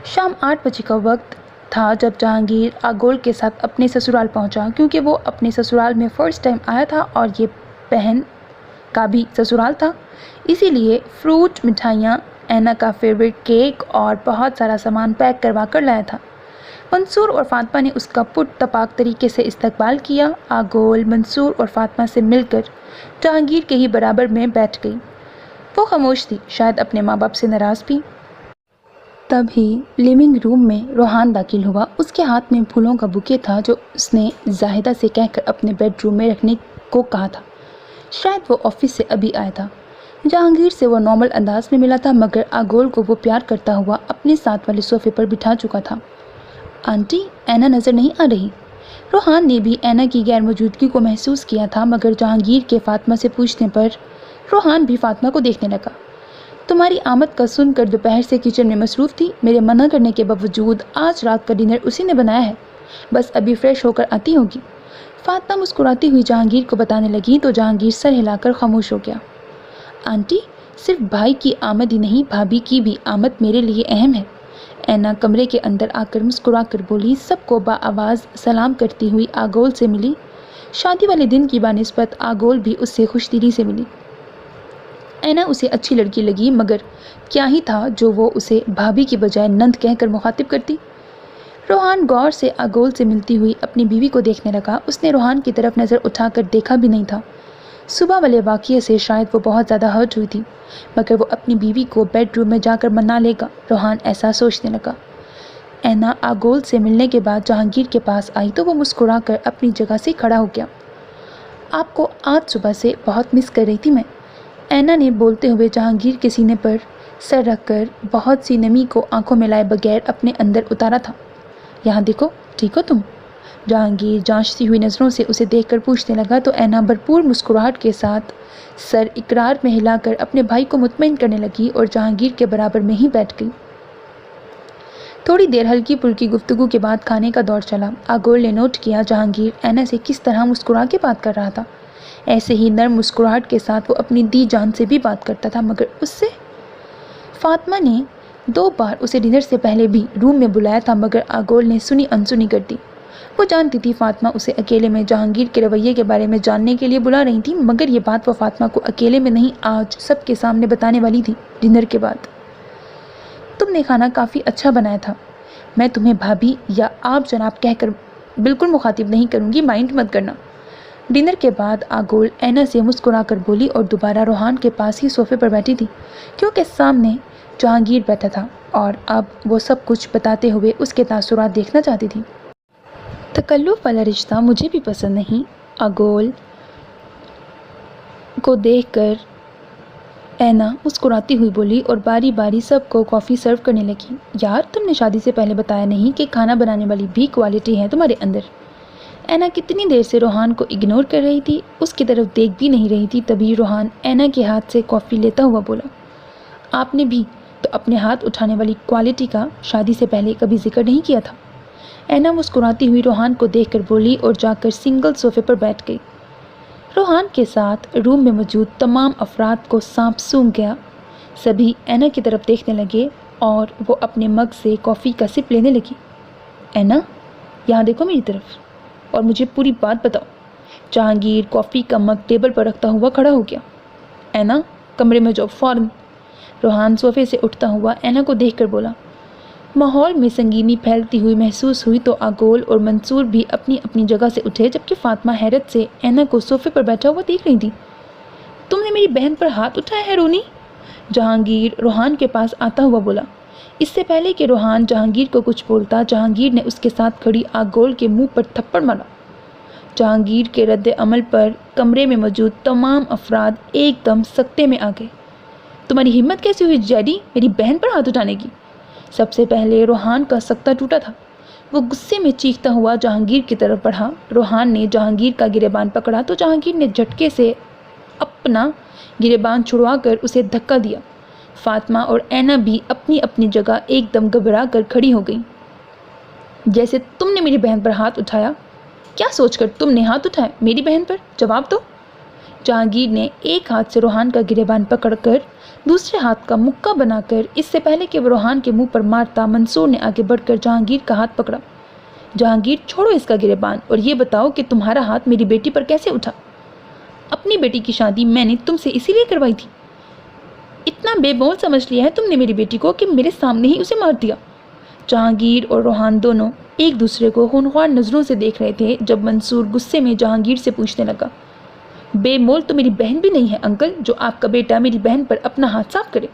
شام 8 بجے کا وقت تھا جب جہانگیر آگول کے ساتھ اپنے سسرال پہنچا۔ کیونکہ وہ اپنے سسرال میں فرسٹ ٹائم آیا تھا اور یہ بہن کا بھی سسرال تھا، اسی لیے فروٹ، مٹھائیاں، اینا کا فیوریٹ کیک اور بہت سارا سامان پیک کروا کر لایا تھا۔ منصور اور فاطمہ نے اس کا پٹ تپاک طریقے سے استقبال کیا۔ آگول منصور اور فاطمہ سے مل کر جہانگیر کے ہی برابر میں بیٹھ گئی۔ وہ خاموش تھی، شاید اپنے ماں باپ سے ناراض بھی۔ تبھی لیونگ روم میں روحان داخل ہوا۔ اس کے ہاتھ میں پھولوں کا بوکے تھا جو اس نے زاہدہ سے کہہ کر اپنے بیڈ روم میں رکھنے کو کہا تھا۔ شاید وہ آفس سے ابھی آیا تھا۔ جہانگیر سے وہ نارمل انداز میں ملا تھا، مگر آگول کو وہ پیار کرتا ہوا اپنے ساتھ والے صوفے پر بٹھا چکا تھا۔ آنٹی، اینا نظر نہیں آ رہی؟ روحان نے بھی اینا کی غیر موجودگی کو محسوس کیا تھا، مگر جہانگیر کے فاطمہ سے پوچھنے پر روحان بھی فاطمہ کو دیکھنے لگا۔ تمہاری آمد کا سن کر دوپہر سے کچن میں مصروف تھی، میرے منع کرنے کے باوجود آج رات کا ڈنر اسی نے بنایا ہے، بس ابھی فریش ہو کر آتی ہوگی، فاطمہ مسکراتی ہوئی جہانگیر کو بتانے لگی تو جہانگیر سر ہلا کر خاموش ہو گیا۔ آنٹی، صرف بھائی کی آمد ہی نہیں، بھابھی کی بھی آمد میرے لیے اہم ہے، اینا کمرے کے اندر آ کر مسکرا کر بولی۔ سب کو بآواز سلام کرتی ہوئی آگول سے ملی۔ شادی والے دن کی بانسبت آگول بھی اس سے خوش دلی سے ملی۔ اینا اسے اچھی لڑکی لگی، مگر کیا ہی تھا جو وہ اسے بھابھی کی بجائے نند کہہ کر مخاطب کرتی۔ روحان غور سے آگول سے ملتی ہوئی اپنی بیوی کو دیکھنے لگا۔ اس نے روحان کی طرف نظر اٹھا کر دیکھا بھی نہیں تھا۔ صبح والے واقعے سے شاید وہ بہت زیادہ ہرٹ ہوئی تھی، مگر وہ اپنی بیوی کو بیڈ روم میں جا کر منا لے گا، روحان ایسا سوچنے لگا۔ اینا آگول سے ملنے کے بعد جہانگیر کے پاس آئی تو وہ مسکرا کر اپنی جگہ سے کھڑا ہو گیا۔ آپ کو آج صبح سے بہت مس کر رہی تھی میں، اینا نے بولتے ہوئے جہانگیر کے سینے پر سر رکھ کر بہت سی نمی کو آنکھوں میں لائے بغیر اپنے اندر اتارا تھا۔ یہاں دیکھو، ٹھیک ہو تم؟ جہانگیر جانچتی ہوئی نظروں سے اسے دیکھ کر پوچھنے لگا تو اینا بھرپور مسکراہٹ کے ساتھ سر اقرار میں ہلا کر اپنے بھائی کو مطمئن کرنے لگی اور جہانگیر کے برابر میں ہی بیٹھ گئی۔ تھوڑی دیر ہلکی پھلکی گفتگو کے بعد کھانے کا دور چلا۔ آگول نے نوٹ کیا جہانگیر اینا سے کس طرح مسکرا کے بات کر رہا تھا۔ ایسے ہی نرم مسکراہٹ کے ساتھ وہ اپنی دی جان سے بھی بات کرتا تھا، مگر اس سے فاطمہ نے 2 بار اسے ڈنر سے پہلے بھی روم میں بلایا تھا، مگر آگول نے سنی انسنی کر دی۔ وہ جانتی تھی فاطمہ اسے اکیلے میں جہانگیر کے رویے کے بارے میں جاننے کے لیے بلا رہی تھی، مگر یہ بات وہ فاطمہ کو اکیلے میں نہیں آج سب کے سامنے بتانے والی تھی۔ ڈنر کے بعد تم نے کھانا کافی اچھا بنایا تھا۔ میں تمہیں بھابھی یا آپ جناب کہہ کر بالکل مخاطب نہیں کروں گی، مائنڈ مت کرنا۔ ڈنر کے بعد آگول اینا سے مسکرا کر بولی اور دوبارہ روحان کے پاس ہی صوفے پر بیٹھی تھی، کیونکہ سامنے جہانگیر بیٹھا تھا اور اب وہ سب کچھ بتاتے ہوئے اس کے تاثرات دیکھنا چاہتی تھی۔ تکلف والا رشتہ مجھے بھی پسند نہیں، آگول کو دیکھ کر اینا مسکراتی ہوئی بولی اور باری باری سب کو کافی سرو کرنے لگی۔ یار تم نے شادی سے پہلے بتایا نہیں کہ کھانا بنانے والی بھی کوالٹی ہے تمہارے اندر۔ اینا کتنی دیر سے روحان کو اگنور کر رہی تھی، اس کی طرف دیکھ بھی نہیں رہی تھی، تبھی روحان اینا کے ہاتھ سے کافی لیتا ہوا بولا، آپ نے بھی تو اپنے ہاتھ اٹھانے والی کوالٹی کا شادی سے پہلے کبھی ذکر نہیں کیا تھا۔ اینا مسکراتی ہوئی روحان کو دیکھ کر بولی اور جا کر سنگل صوفے پر بیٹھ گئی۔ روحان کے ساتھ روم میں موجود تمام افراد کو سانپ سونگھ گیا۔ سبھی اینا کی طرف دیکھنے لگے اور وہ اپنے مگ سے کافی کا سپ لینے لگی۔ اینا یہاں دیکھو میری طرف اور مجھے پوری بات بتاؤ۔ جہانگیر کافی کا مگ ٹیبل پر رکھتا ہوا کھڑا ہو گیا۔ اینا کمرے میں جاؤ فوراً۔ روحان صوفے سے اٹھتا ہوا اینا کو دیکھ کر بولا۔ ماحول میں سنگینی پھیلتی ہوئی محسوس ہوئی تو آگول اور منصور بھی اپنی اپنی جگہ سے اٹھے، جبکہ فاطمہ حیرت سے اینا کو صوفے پر بیٹھا ہوا دیکھ رہی تھی۔ تم نے میری بہن پر ہاتھ اٹھایا ہے رونی؟ جہانگیر روحان کے پاس آتا ہوا بولا۔ اس سے پہلے کہ روحان جہانگیر کو کچھ بولتا، جہانگیر نے اس کے ساتھ کھڑی آگول کے منہ پر تھپڑ مارا۔ جہانگیر کے رد عمل پر کمرے میں موجود تمام افراد ایک دم سکتے میں آ گئے۔ تمہاری ہمت کیسے ہوئی ڈیڈی میری بہن پر ہاتھ اٹھانے کی؟ سب سے پہلے روحان کا سکتہ ٹوٹا تھا۔ وہ غصے میں چیختا ہوا جہانگیر کی طرف بڑھا۔ روحان نے جہانگیر کا گریبان پکڑا تو جہانگیر نے جھٹکے سے اپنا گریبان چھڑوا کر اسے دھکا دیا۔ فاطمہ اور اینا بھی اپنی اپنی جگہ ایک دم گھبرا کر کھڑی ہو گئیں۔ جیسے تم نے میری بہن پر ہاتھ اٹھایا؟ کیا سوچ کر تم نے ہاتھ اٹھایا میری بہن پر؟ جواب دو۔ جہانگیر نے ایک ہاتھ سے روحان کا گریبان پکڑ کر دوسرے ہاتھ کا مکہ بنا کر اس سے پہلے کہ وہ روحان کے منہ پر مارتا، منصور نے آگے بڑھ کر جہانگیر کا ہاتھ پکڑا۔ جہانگیر چھوڑو اس کا گریبان اور یہ بتاؤ کہ تمہارا ہاتھ میری بیٹی پر کیسے اٹھا؟ اپنی بیٹی کی شادی میں نے تم سے اسی لیے کروائی تھی؟ اتنا بے بول سمجھ لیا ہے تم نے میری بیٹی کو کہ میرے سامنے ہی اسے مار دیا۔ جہانگیر اور روحان دونوں ایک دوسرے کو خونخوار نظروں سے دیکھ رہے تھے جب منصور غصے میں جہانگیر سے پوچھنے لگا، بے مول تو میری بہن بھی نہیں ہے انکل جو آپ کا بیٹا میری بہن پر اپنا ہاتھ صاف کرے۔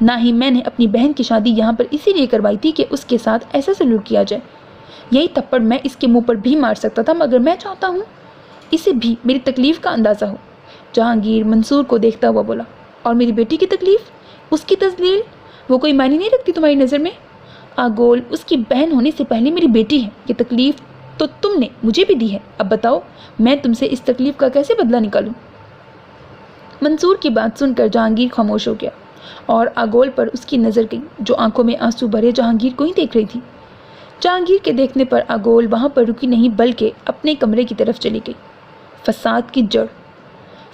نہ ہی میں نے اپنی بہن کی شادی یہاں پر اسی لیے کروائی تھی کہ اس کے ساتھ ایسا سلوک کیا جائے۔ یہی تھپڑ میں اس کے منہ پر بھی مار سکتا تھا، مگر میں چاہتا ہوں اسے بھی میری تکلیف کا اندازہ ہو۔ جہانگیر منصور کو دیکھتا ہوا بولا، اور میری بیٹی کی تکلیف، اس کی تذلیل، وہ کوئی معنی نہیں رکھتی تمہاری نظر میں؟ آگول اس کی بہن ہونے سے پہلے میری بیٹی ہے، یہ تکلیف تو تم نے مجھے بھی دی ہے۔ اب بتاؤ میں تم سے اس تکلیف کا کیسے بدلہ نکالوں؟ منصور کی بات سن کر جہانگیر خاموش ہو گیا اور آگول پر اس کی نظر گئی جو آنکھوں میں آنسو بھرے جہانگیر کو ہی دیکھ رہی تھی۔ جہانگیر کے دیکھنے پر آگول وہاں پر رکی نہیں بلکہ اپنے کمرے کی طرف چلی گئی۔ فساد کی جڑ۔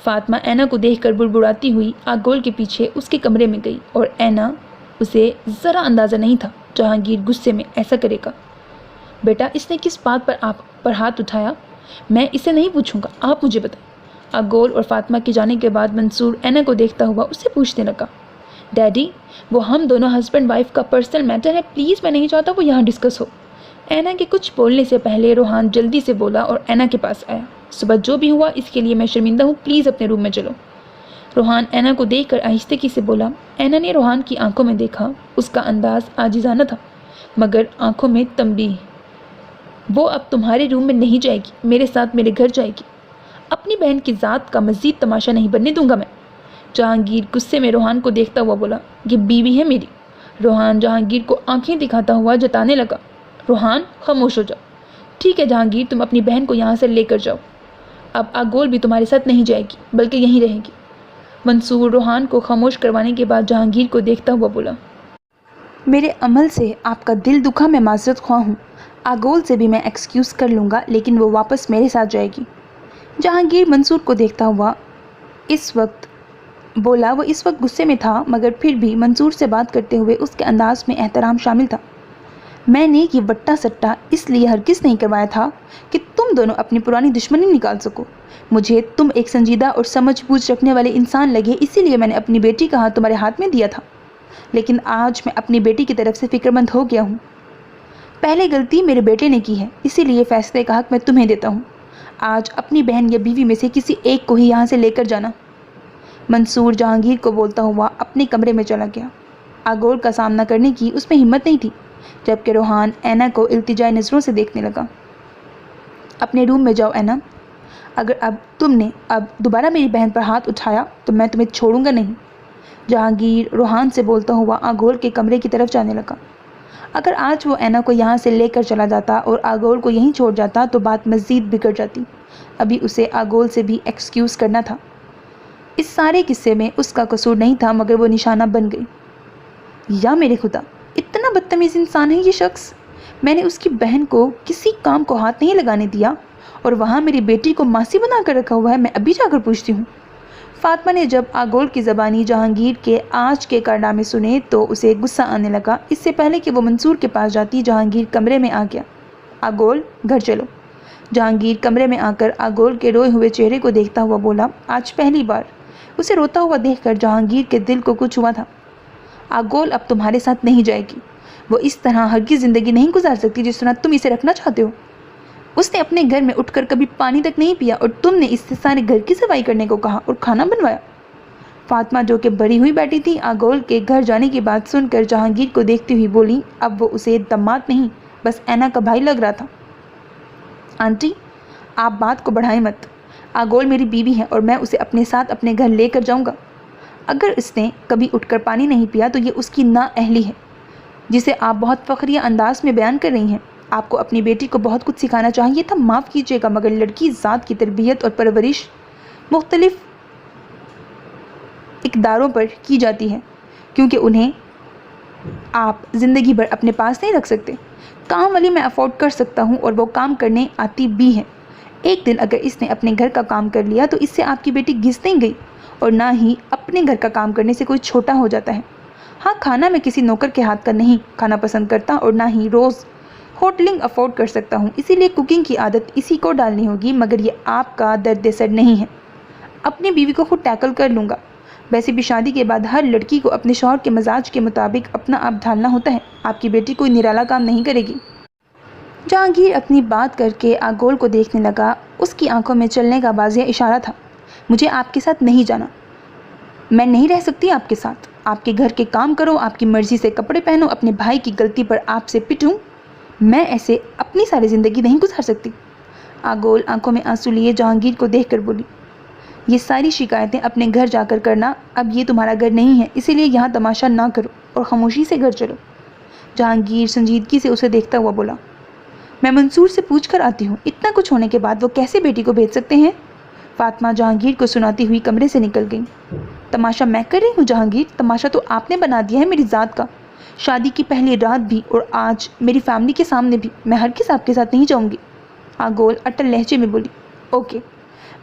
فاطمہ اینا کو دیکھ کر بڑبڑاتی ہوئی آگول کے پیچھے اس کے کمرے میں گئی اور اینا اسے ذرا اندازہ نہیں تھا جہانگیر غصے میں ایسا کرے گا۔ بیٹا اس نے کس بات پر آپ پر ہاتھ اٹھایا؟ میں اسے نہیں پوچھوں گا، آپ مجھے بتائیں۔ آگول اور فاطمہ کے جانے کے بعد منصور اینا کو دیکھتا ہوا اس سے پوچھنے لگا، ڈیڈی وہ ہم دونوں ہسبینڈ وائف کا پرسنل میٹر ہے، پلیز میں نہیں چاہتا وہ یہاں ڈسکس ہو۔ اینا کے کچھ بولنے سے پہلے روحان جلدی سے بولا اور اینا کے پاس آیا، صبح جو بھی ہوا اس کے لیے میں شرمندہ ہوں، پلیز اپنے روم میں چلو۔ روحان اینا کو دیکھ کر آہستگی سے بولا۔ اینا نے روحان کی آنکھوں میں دیکھا، اس کا انداز عاجزانہ تھا مگر آنکھوں میں تنبیہ۔ وہ اب تمہارے روم میں نہیں جائے گی، میرے ساتھ میرے گھر جائے گی۔ اپنی بہن کی ذات کا مزید تماشا نہیں بننے دوں گا میں۔ جہانگیر غصے میں روحان کو دیکھتا ہوا بولا، یہ بیوی ہے میری۔ روحان جہانگیر کو آنکھیں دکھاتا ہوا جتانے لگا، روحان خاموش ہو جا، ٹھیک ہے جہانگیر، تم اپنی بہن کو یہاں سے لے کر جاؤ، اب آگول بھی تمہارے ساتھ نہیں جائے گی بلکہ یہیں رہے گی۔ منصور روحان کو خاموش کروانے کے بعد جہانگیر کو دیکھتا ہوا بولا، میرے عمل سے آپ کا دل دکھا، میں معذرت خواہ ہوں، آگول سے بھی میں ایکسکیوز کر لوں گا لیکن وہ واپس میرے ساتھ جائے گی۔ جہانگیر منصور کو دیکھتا ہوا اس وقت بولا، وہ اس وقت غصے میں تھا مگر پھر بھی منصور سے بات کرتے ہوئے اس کے انداز میں احترام شامل تھا۔ میں نے یہ وٹا سٹا اس لیے ہرگز نہیں کروایا تھا کہ تم دونوں اپنی پرانی دشمنی نکال سکو۔ مجھے تم ایک سنجیدہ اور سمجھ بوجھ رکھنے والے انسان لگے، اسی لیے میں نے اپنی بیٹی کا ہاتھ تمہارے ہاتھ میں دیا تھا، لیکن آج میں اپنی بیٹی کی طرف سے فکر مند ہو گیا ہوں۔ پہلے غلطی میرے بیٹے نے کی ہے، اسی لیے فیصلے کا حق میں تمہیں دیتا ہوں۔ آج اپنی بہن یا بیوی میں سے کسی ایک کو ہی یہاں سے لے کر جانا۔ منصور جہانگیر کو بولتا ہوا اپنے کمرے میں چلا گیا۔ آگول کا سامنا کرنے کی اس میں ہمت نہیں تھی، جبکہ روحان اینا کو التجائی نظروں سے دیکھنے لگا۔ اپنے روم میں جاؤ اینا، اگر اب تم نے دوبارہ میری بہن پر ہاتھ اٹھایا تو میں تمہیں چھوڑوں گا نہیں۔ جہانگیر روحان سے بولتا ہوا آگول کے کمرے کی طرف جانے لگا۔ اگر آج وہ اینا کو یہاں سے لے کر چلا جاتا اور آگول کو یہیں چھوڑ جاتا تو بات مزید بگڑ جاتی۔ ابھی اسے آگول سے بھی ایکسکیوز کرنا تھا۔ اس سارے قصے میں اس کا قصور نہیں تھا مگر وہ نشانہ بن گئی۔ یا میرے خدا، اتنا بدتمیز انسان ہے یہ شخص! میں نے اس کی بہن کو کسی کام کو ہاتھ نہیں لگانے دیا اور وہاں میری بیٹی کو ماسی بنا کر رکھا ہوا ہے۔ میں ابھی جا کر پوچھتی ہوں۔ فاطمہ نے جب آگول کی زبانی جہانگیر کے آج کے کارنامے سنے تو اسے غصہ آنے لگا۔ اس سے پہلے کہ وہ منصور کے پاس جاتی، جہانگیر کمرے میں آ گیا۔ آگول، گھر چلو۔ جہانگیر کمرے میں آ کر آگول کے روئے ہوئے چہرے کو دیکھتا ہوا بولا۔ آج پہلی بار اسے روتا ہوا دیکھ کر جہانگیر کے دل کو کچھ ہوا تھا۔ آگول اب تمہارے ساتھ نہیں جائے گی، وہ اس طرح ہرگز زندگی نہیں گزار سکتی جس طرح تم اسے رکھنا چاہتے ہو۔ اس نے اپنے گھر میں اٹھ کر کبھی پانی تک نہیں پیا اور تم نے اس سے سارے گھر کی صفائی کرنے کو کہا اور کھانا بنوایا۔ فاطمہ جو کہ بڑی ہوئی بیٹھی تھی، آگول کے گھر جانے کی بات سن کر جہانگیر کو دیکھتی ہوئی بولی۔ اب وہ اسے داماد نہیں بس اینا کا بھائی لگ رہا تھا۔ آنٹی، آپ بات کو بڑھائیں مت، آگول میری بیوی ہے اور میں اسے اپنے ساتھ اپنے گھر لے کر جاؤں گا۔ اگر اس نے کبھی اٹھ کر پانی نہیں پیا تو یہ اس کی نااہلی ہے جسے آپ بہت فخریہ انداز میں بیان کر رہی ہیں۔ آپ کو اپنی بیٹی کو بہت کچھ سکھانا چاہیے تھا، معاف کیجیے گا مگر لڑکی ذات کی تربیت اور پرورش مختلف اقداروں پر کی جاتی ہے کیونکہ انہیں آپ زندگی بھر اپنے پاس نہیں رکھ سکتے۔ کام والی میں افورڈ کر سکتا ہوں اور وہ کام کرنے آتی بھی ہے۔ ایک دن اگر اس نے اپنے گھر کا کام کر لیا تو اس سے آپ کی بیٹی گھس نہیں گئی اور نہ ہی اپنے گھر کا کام کرنے سے کوئی چھوٹا ہو جاتا ہے۔ ہاں، کھانا میں کسی نوکر کے ہاتھ کا نہیں کھانا پسند کرتا اور نہ ہی روز ہوٹلنگ افورڈ کر سکتا ہوں، اسی لیے کوکنگ کی عادت اسی کو ڈالنی ہوگی مگر یہ آپ کا درد سر نہیں ہے۔ اپنی بیوی کو خود ٹیکل کر لوں گا۔ ویسے بھی شادی کے بعد ہر لڑکی کو اپنے شوہر کے مزاج کے مطابق اپنا آپ ڈھالنا ہوتا ہے۔ آپ کی بیٹی کوئی نرالا کام نہیں کرے گی۔ جہانگیر اپنی بات کر کے آگول کو دیکھنے لگا۔ اس کی آنکھوں میں چلنے کا واضح اشارہ تھا۔ مجھے آپ کے ساتھ نہیں جانا، میں نہیں رہ سکتی آپ کے ساتھ۔ آپ کے گھر کے کام کرو، آپ کی مرضی سے کپڑے پہنو، اپنے بھائی کی غلطی پر آپ سے پٹوں، میں ایسے اپنی ساری زندگی نہیں گزار سکتی۔ آگول آنکھوں میں آنسو لیے جہانگیر کو دیکھ کر بولی، یہ ساری شکایتیں اپنے گھر جا کر کرنا، اب یہ تمہارا گھر نہیں ہے، اسی لیے یہاں تماشا نہ کرو اور خاموشی سے گھر چلو۔ جہانگیر سنجیدگی سے اسے دیکھتا ہوا بولا، میں منصور سے پوچھ کر آتی ہوں، اتنا کچھ ہونے کے بعد وہ کیسے بیٹی کو بھیج سکتے ہیں؟ فاطمہ جہانگیر کو سناتی ہوئی کمرے سے نکل گئی۔ تماشا میں کر رہی ہوں جہانگیر، تماشا تو آپ نے بنا دیا ہے میری ذات کا۔ شادی کی پہلی رات بھی اور آج میری فیملی کے سامنے بھی میں ہرگز آپ کے ساتھ نہیں جاؤں گی۔ آگول اٹل لہجے میں بولی، اوکے،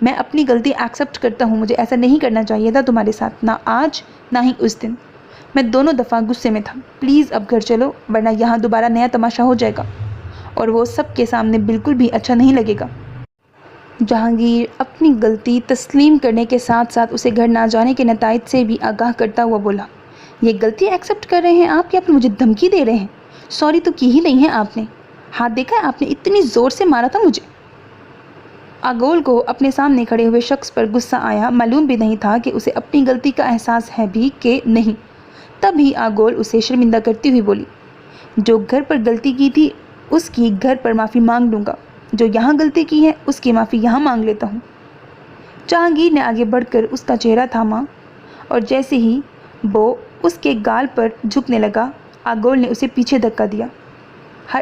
میں اپنی غلطی ایکسیپٹ کرتا ہوں، مجھے ایسا نہیں کرنا چاہیے تھا تمہارے ساتھ، نہ آج نہ ہی اس دن۔ میں دونوں دفعہ غصے میں تھا، پلیز اب گھر چلو ورنہ یہاں دوبارہ نیا تماشا ہو جائے گا اور وہ سب کے سامنے بالکل بھی اچھا نہیں لگے گا۔ جہانگیر اپنی غلطی تسلیم کرنے کے ساتھ ساتھ اسے گھر نہ جانے کے نتائج سے بھی آگاہ کرتا ہوا بولا، یہ غلطی ایکسیپٹ کر رہے ہیں آپ یا پھر مجھے دھمکی دے رہے ہیں؟ سوری تو کی ہی نہیں ہے آپ نے، ہاتھ دیکھا ہے آپ نے اتنی زور سے مارا تھا مجھے۔ آگول کو اپنے سامنے کھڑے ہوئے شخص پر غصہ آیا، معلوم بھی نہیں تھا کہ اسے اپنی غلطی کا احساس ہے بھی کہ نہیں۔ تبھی آگول اسے شرمندہ کرتی ہوئی بولی، جو گھر پر غلطی کی تھی اس کی گھر پر معافی مانگ لوں گا، جو یہاں غلطی کی ہے اس کی معافی یہاں مانگ لیتا ہوں۔ جہانگیر نے آگے بڑھ کر اس کا چہرہ تھاما اور جیسے ہی وہ اس کے گال پر جھکنے لگا، آگول نے اسے پیچھے دھکا دیا، ہر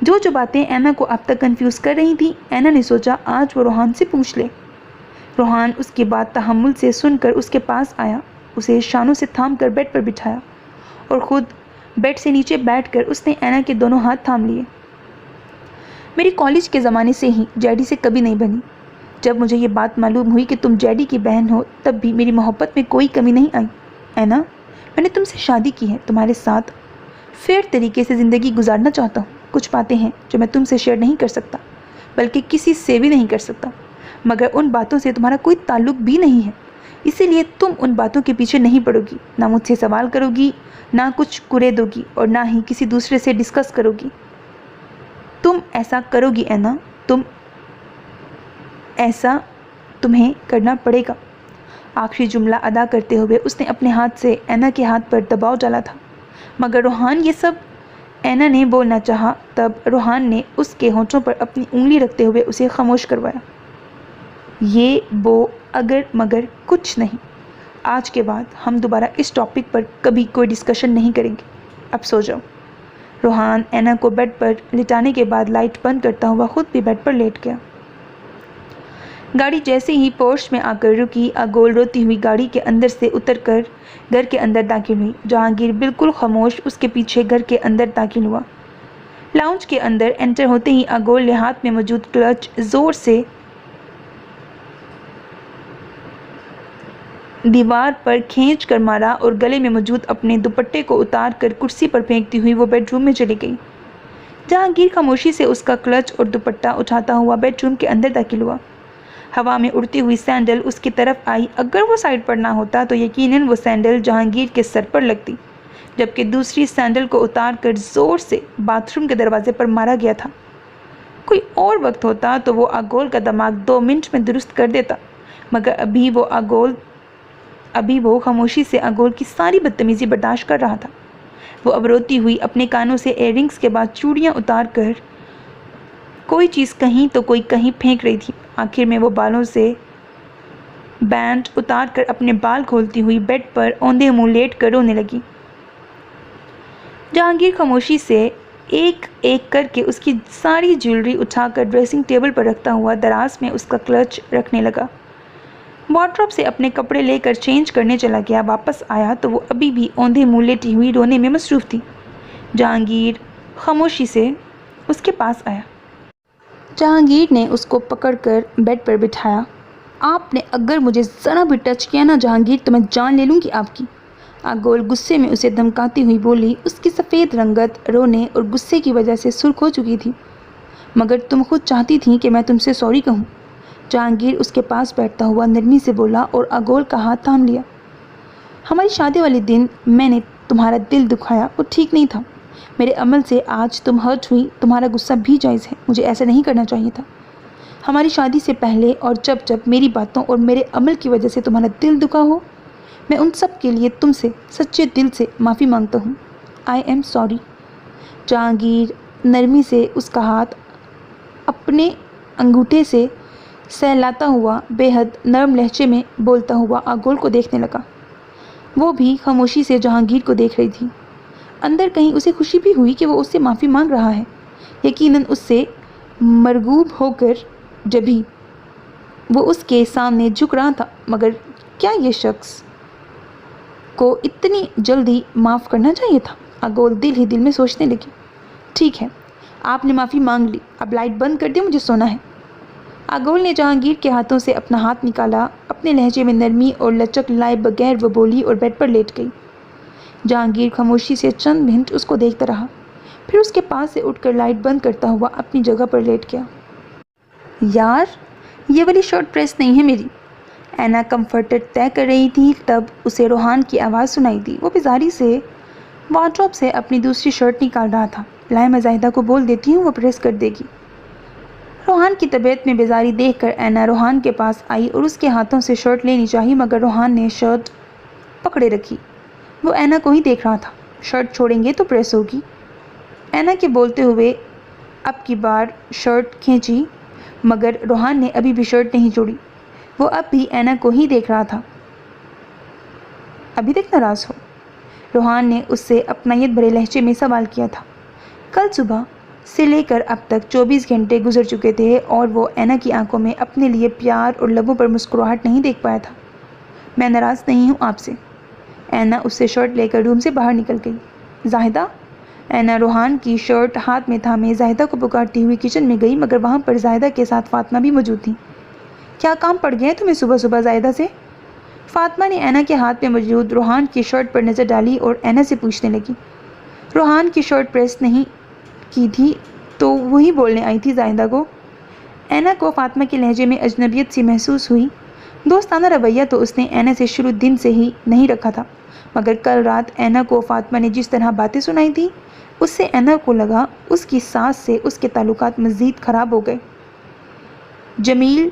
جو باتیں اینا کو اب تک کنفیوز کر رہی تھیں، اینا نے سوچا آج وہ روحان سے پوچھ لے۔ روحان اس کی بات تحمل سے سن کر اس کے پاس آیا، اسے شانوں سے تھام کر بیڈ پر بٹھایا اور خود بیڈ سے نیچے بیٹھ کر اس نے اینا کے دونوں ہاتھ تھام لیے۔ میری کالج کے زمانے سے ہی جیڈی سے کبھی نہیں بنی۔ جب مجھے یہ بات معلوم ہوئی کہ تم جیڈی کی بہن ہو تب بھی میری محبت میں کوئی کمی نہیں آئی۔ اینا، میں نے تم سے شادی کی ہے، تمہارے ساتھ فیئر طریقے سے زندگی گزارنا چاہتا ہوں۔ کچھ باتیں ہیں جو میں تم سے شیئر نہیں کر سکتا، بلکہ کسی سے بھی نہیں کر سکتا، مگر ان باتوں سے تمہارا کوئی تعلق بھی نہیں ہے، اسی لیے تم ان باتوں کے پیچھے نہیں پڑو گی، نہ مجھ سے سوال کرو گی، نہ کچھ کرے دو گی اور نہ ہی کسی دوسرے سے ڈسکس کرو گی۔ تم ایسا کرو گی اینا، ایسا تمہیں کرنا پڑے گا۔ آخری جملہ ادا کرتے ہوئے اس نے اپنے ہاتھ سے اینا کے ہاتھ پر دباؤ ڈالا تھا، مگر روحان یہ سب اینا نے بولنا چاہا تب روحان نے اس کے ہونٹوں پر اپنی انگلی رکھتے ہوئے اسے خاموش کروایا۔ یہ وہ اگر مگر کچھ نہیں، آج کے بعد ہم دوبارہ اس ٹاپک پر کبھی کوئی ڈسکشن نہیں کریں گے، اب سو جاؤ۔ روحان اینا کو بیڈ پر لٹانے کے بعد لائٹ بند کرتا ہوا خود بھی بیڈ پر لیٹ گیا۔ گاڑی جیسے ہی پورش میں آ کر رکی، اگول روتی ہوئی گاڑی کے اندر سے اتر کر گھر کے اندر داخل ہوئی۔ جہانگیر بالکل خاموش اس کے پیچھے گھر کے اندر داخل ہوا۔ لاؤنج کے اندر انٹر ہوتے ہی اگول نے ہاتھ میں موجود کلچ زور سے دیوار پر کھینچ کر مارا اور گلے میں موجود اپنے دوپٹے کو اتار کر کرسی پر پھینکتی ہوئی وہ بیڈ روم میں چلی گئی۔ جہانگیر خاموشی سے اس کا کلچ اور دوپٹہ اٹھاتا ہوا بیڈ روم کے اندر داخل ہوا۔ ہوا میں اڑتی ہوئی سینڈل اس کی طرف آئی، اگر وہ سائڈ پر نہ ہوتا تو یقیناً وہ سینڈل جہانگیر کے سر پر لگتی، جبکہ دوسری سینڈل کو اتار کر زور سے باتھ روم کے دروازے پر مارا گیا تھا۔ کوئی اور وقت ہوتا تو وہ اگول کا دماغ 2 منٹ میں درست کر دیتا، مگر ابھی وہ خاموشی سے اگول کی ساری بدتمیزی برداشت کر رہا تھا۔ وہ اب روتی ہوئی اپنے کانوں سے ایئر رنگز کے بعد چوڑیاں اتار کر کوئی چیز کہیں تو کوئی کہیں پھینک رہی تھی۔ آخر میں وہ بالوں سے بینڈ اتار کر اپنے بال کھولتی ہوئی بیڈ پر اوندھے منہ لیٹ کر رونے لگی۔ جہانگیر خاموشی سے ایک ایک کر کے اس کی ساری جیولری اٹھا کر ڈریسنگ ٹیبل پر رکھتا ہوا دراز میں اس کا کلچ رکھنے لگا۔ وارڈروب سے اپنے کپڑے لے کر چینج کرنے چلا گیا۔ واپس آیا تو وہ ابھی بھی اوندھے منہ لیٹی ہوئی رونے میں مصروف تھی۔ جہانگیر خاموشی سے اس کے پاس آیا۔ جہانگیر نے اس کو پکڑ کر بیڈ پر بٹھایا۔ آپ نے اگر مجھے ذرا بھی ٹچ کیا نا جہانگیر تو میں جان لے لوں گی آپ کی۔ اگول غصے میں اسے دھمکاتی ہوئی بولی۔ اس کی سفید رنگت رونے اور غصے کی وجہ سے سرخ ہو چکی تھی۔ مگر تم خود چاہتی تھی کہ میں تم سے سوری کہوں۔ جہانگیر اس کے پاس بیٹھتا ہوا نرمی سے بولا اور اگول کا ہاتھ تھام لیا۔ ہماری شادی والے دن میں نے تمہارا دل دکھایا، وہ ٹھیک نہیں تھا۔ میرے عمل سے آج تم ہرٹ ہوئی، تمہارا غصہ بھی جائز ہے، مجھے ایسا نہیں کرنا چاہیے تھا۔ ہماری شادی سے پہلے اور جب میری باتوں اور میرے عمل کی وجہ سے تمہارا دل دکھا ہو، میں ان سب کے لیے تم سے سچے دل سے معافی مانگتا ہوں۔ I am sorry. جہانگیر نرمی سے اس کا ہاتھ اپنے انگوٹھے سے سہلاتا ہوا بے حد نرم لہجے میں بولتا ہوا اگول کو دیکھنے لگا۔ وہ بھی خاموشی سے جہانگیر کو دیکھ رہی تھی۔ اندر کہیں اسے خوشی بھی ہوئی کہ وہ اس سے معافی مانگ رہا ہے، یقیناً اس سے مرغوب ہو کر جبھی وہ اس کے سامنے جھک رہا تھا، مگر کیا یہ شخص کو اتنی جلدی معاف کرنا چاہیے تھا؟ اگول دل ہی دل میں سوچنے لگی۔ ٹھیک ہے، آپ نے معافی مانگ لی، اب لائٹ بند کر دیں، مجھے سونا ہے۔ اگول نے جہانگیر کے ہاتھوں سے اپنا ہاتھ نکالا، اپنے لہجے میں نرمی اور لچک لائے بغیر وہ بولی اور بیڈ پر لیٹ گئی۔ جہانگیر خاموشی سے چند منٹ اس کو دیکھتا رہا، پھر اس کے پاس سے اٹھ کر لائٹ بند کرتا ہوا اپنی جگہ پر لیٹ گیا۔ یار، یہ والی شرٹ پریس نہیں ہے میری۔ اینا کمفرٹر طے کر رہی تھی تب اسے روحان کی آواز سنائی دی۔ وہ بیزاری سے وارڈروب سے اپنی دوسری شرٹ نکال رہا تھا۔ لائے میں زاہدہ کو بول دیتی ہوں، وہ پریس کر دے گی۔ روحان کی طبیعت میں بیزاری دیکھ کر اینا روحان کے پاس آئی اور اس کے ہاتھوں سے شرٹ لینی چاہی، مگر روحان نے شرٹ پکڑے رکھی۔ وہ اینا کو ہی دیکھ رہا تھا۔ شرٹ چھوڑیں گے تو پریس ہوگی۔ اینا کے بولتے ہوئے اب کی بار شرٹ کھینچی، مگر روحان نے ابھی بھی شرٹ نہیں چھوڑی۔ وہ اب بھی اینا کو ہی دیکھ رہا تھا۔ ابھی تک ناراض ہو؟ روحان نے اس سے اپنائیت بھرے لہجے میں سوال کیا تھا۔ کل صبح سے لے کر اب تک 24 گھنٹے گزر چکے تھے اور وہ اینا کی آنکھوں میں اپنے لیے پیار اور لبوں پر مسکراہٹ نہیں دیکھ پایا تھا۔ میں ناراض نہیں ہوں آپ سے۔ اینا اس سے شرٹ لے کر روم سے باہر نکل گئی۔ زاہدہ؟ اینا روحان کی شرٹ ہاتھ میں تھامے زاہدہ کو پکارتی ہوئی کچن میں گئی، مگر وہاں پر زاہدہ کے ساتھ فاطمہ بھی موجود تھی۔ کیا کام پڑ گیا ہے تمہیں صبح صبح زاہدہ سے؟ فاطمہ نے اینا کے ہاتھ میں موجود روحان کی شرٹ پر نظر ڈالی اور اینا سے پوچھنے لگی۔ روحان کی شرٹ پریس نہیں کی تھی تو وہی بولنے آئی تھی زاہدہ کو؟ اینا کو فاطمہ کے لہجے میں اجنبیت سی محسوس ہوئی۔ دوستانہ رویہ تو اس نے اینا سے شروع دن سے ہی نہیں رکھا تھا، مگر کل رات اینا کو فاطمہ نے جس طرح باتیں سنائی تھیں اس سے اینا کو لگا اس کی ساس سے اس کے تعلقات مزید خراب ہو گئے۔ جمیل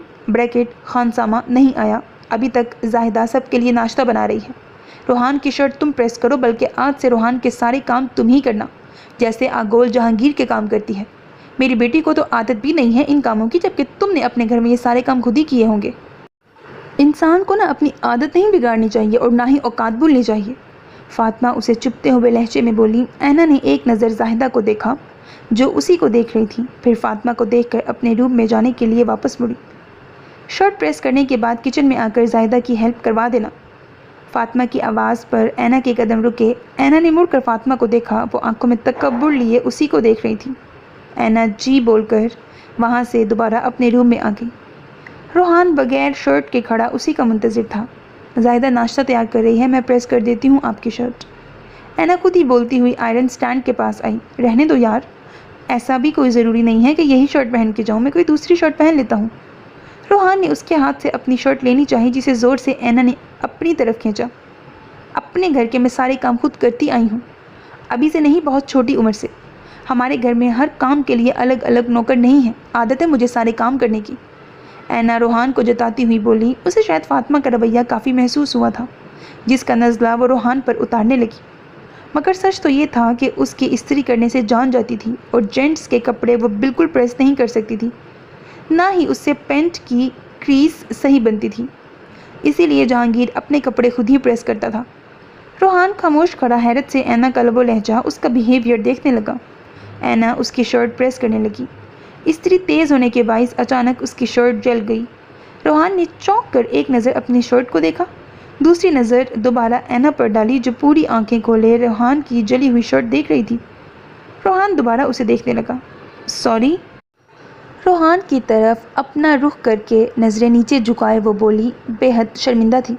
خانسامہ نہیں آیا ابھی تک۔ زاہدہ سب کے لیے ناشتہ بنا رہی ہے۔ روحان کی شرٹ تم پریس کرو، بلکہ آج سے روحان کے سارے کام تم ہی کرنا، جیسے آگول جہانگیر کے کام کرتی ہے۔ میری بیٹی کو تو عادت بھی نہیں ہے ان کاموں کی، جبکہ تم نے اپنے گھر میں یہ سارے کام خود ہی کیے ہوں گے۔ انسان کو نہ اپنی عادت نہیں بگاڑنی چاہیے اور نہ ہی اوقات بھولنی چاہیے، فاطمہ اسے چپتے ہوئے لہجے میں بولی۔ اینا نے ایک نظر زاہدہ کو دیکھا جو اسی کو دیکھ رہی تھی، پھر فاطمہ کو دیکھ کر اپنے روم میں جانے کے لیے واپس مڑی۔ شرٹ پریس کرنے کے بعد کچن میں آ کر زاہدہ کی ہیلپ کروا دینا۔ فاطمہ کی آواز پر اینا کے قدم رکے۔ اینا نے مڑ کر فاطمہ کو دیکھا، وہ آنکھوں میں تکبر لیے اسی کو دیکھ رہی تھی۔ اینا جی بول کر وہاں سے دوبارہ اپنے روم میں آ گئی۔ روحان بغیر شرٹ کے کھڑا اسی کا منتظر تھا۔ زاہدہ ناشتہ تیار کر رہی ہے، میں پریس کر دیتی ہوں آپ کی شرٹ۔ اینا خود ہی بولتی ہوئی آئرن سٹینڈ کے پاس آئی۔ رہنے دو یار، ایسا بھی کوئی ضروری نہیں ہے کہ یہی شرٹ پہن کے جاؤں، میں کوئی دوسری شرٹ پہن لیتا ہوں۔ روحان نے اس کے ہاتھ سے اپنی شرٹ لینی چاہی، جسے زور سے اینا نے اپنی طرف کھینچا۔ اپنے گھر کے میں سارے کام خود کرتی آئی ہوں، ابھی سے نہیں، بہت چھوٹی عمر سے۔ ہمارے گھر میں ہر کام کے لیے الگ الگ نوکر نہیں ہیں، عادت ہے مجھے سارے کام کرنے کی، اینا روحان کو جتاتی ہوئی بولی۔ اسے شاید فاطمہ کا رویہ کافی محسوس ہوا تھا، جس کا نزلہ وہ روحان پر اتارنے لگی، مگر سچ تو یہ تھا کہ اس کی استری کرنے سے جان جاتی تھی اور جینٹس کے کپڑے وہ بالکل پریس نہیں کر سکتی تھی، نہ ہی اس سے پینٹ کی کریز صحیح بنتی تھی، اسی لیے جہانگیر اپنے کپڑے خود ہی پریس کرتا تھا۔ روحان خاموش کھڑا حیرت سے اینا کا لب و لہجہ، اس کا بیہیویئر دیکھنے لگا۔ اینا اس کی شرٹ پریس کرنے لگی۔ استری تیز ہونے کے باعث اچانک اس کی شرٹ جل گئی۔ روحان نے چونک کر ایک نظر اپنی شرٹ کو دیکھا، دوسری نظر دوبارہ اینا پر ڈالی جو پوری آنکھیں کھولے روحان کی جلی ہوئی شرٹ دیکھ رہی تھی۔ روحان دوبارہ اسے دیکھنے لگا۔ سوری۔ روحان کی طرف اپنا رخ کر کے نظریں نیچے جھکائے وہ بولی، بے حد شرمندہ تھی۔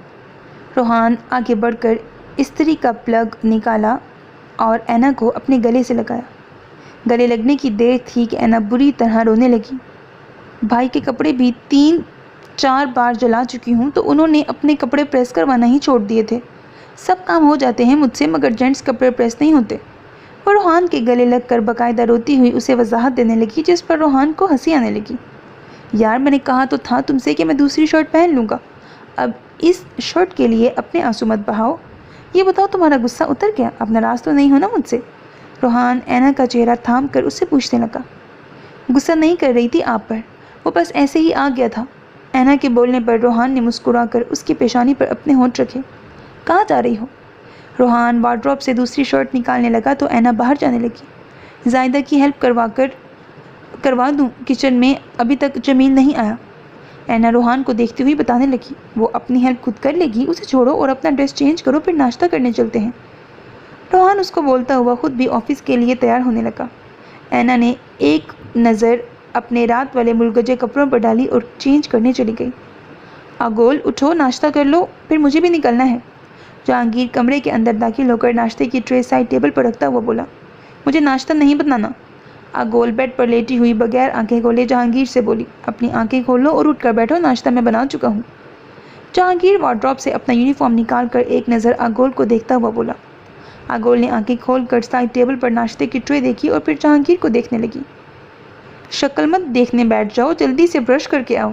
روحان آگے بڑھ کر استری کا پلگ نکالا اور اینا کو اپنے گلے سے لگایا۔ گلے لگنے کی دیر تھی کہ اینا بری طرح رونے لگی۔ بھائی کے کپڑے بھی 3-4 بار جلا چکی ہوں تو انہوں نے اپنے کپڑے پریس کروانا ہی چھوڑ دیے تھے۔ سب کام ہو جاتے ہیں مجھ سے، مگر جینٹس کپڑے پریس نہیں ہوتے۔ وہ روحان کے گلے لگ کر باقاعدہ روتی ہوئی اسے وضاحت دینے لگی، جس پر روحان کو ہنسی آنے لگی۔ یار میں نے کہا تو تھا تم سے کہ میں دوسری شرٹ پہن لوں گا، اب اس شرٹ کے لیے اپنے آنسو مت بہاؤ۔ یہ بتاؤ تمہارا غصہ اتر گیا؟ اب ناراض تو نہیں ہونا مجھ سے؟ روحان اینا کا چہرہ تھام کر اس سے پوچھنے لگا۔ غصہ نہیں کر رہی تھی آپ پر، وہ بس ایسے ہی آ گیا تھا۔ اینا کے بولنے پر روحان نے مسکرا کر اس کی پیشانی پر اپنے ہونٹ رکھے۔ کہاں جا رہی ہو؟ روحان وارڈروب سے دوسری شرٹ نکالنے لگا تو اینا باہر جانے لگی۔ زاہدہ کی ہیلپ کروا دوں، کچن میں ابھی تک جمیل نہیں آیا، اینا روحان کو دیکھتی ہوئی بتانے لگی۔ وہ اپنی ہیلپ خود کر لے گی، اسے چھوڑو اور اپنا ڈریس چینج کرو، پھر ناشتہ کرنے چلتے ہیں۔ روحان اس کو بولتا ہوا خود بھی آفس کے لیے تیار ہونے لگا۔ اینا نے ایک نظر اپنے رات والے ملگجے کپڑوں پر ڈالی اور چینج کرنے چلی گئی۔ آگول اٹھو، ناشتہ کر لو، پھر مجھے بھی نکلنا ہے۔ جہانگیر کمرے کے اندر داخل ہو کر ناشتے کی ٹرے سائڈ ٹیبل پر رکھتا ہوا بولا، مجھے ناشتہ نہیں بنانا۔ آگول بیڈ پر لیٹی ہوئی بغیر آنکھیں کھولے جہانگیر سے بولی، اپنی آنکھیں کھولو اور اٹھ کر بیٹھو، ناشتہ میں بنا چکا ہوں۔ جہانگیر وارڈروب سے اپنا یونیفارم نکال کر ایک نظر آگول کو دیکھتا ہوا بولا۔ آگول نے آنکھیں کھول کر سائڈ ٹیبل پر ناشتے کی ٹرے دیکھی اور پھر جہانگیر کو دیکھنے لگی۔ شکل مت دیکھنے بیٹھ جاؤ، جلدی سے برش کر کے آؤ۔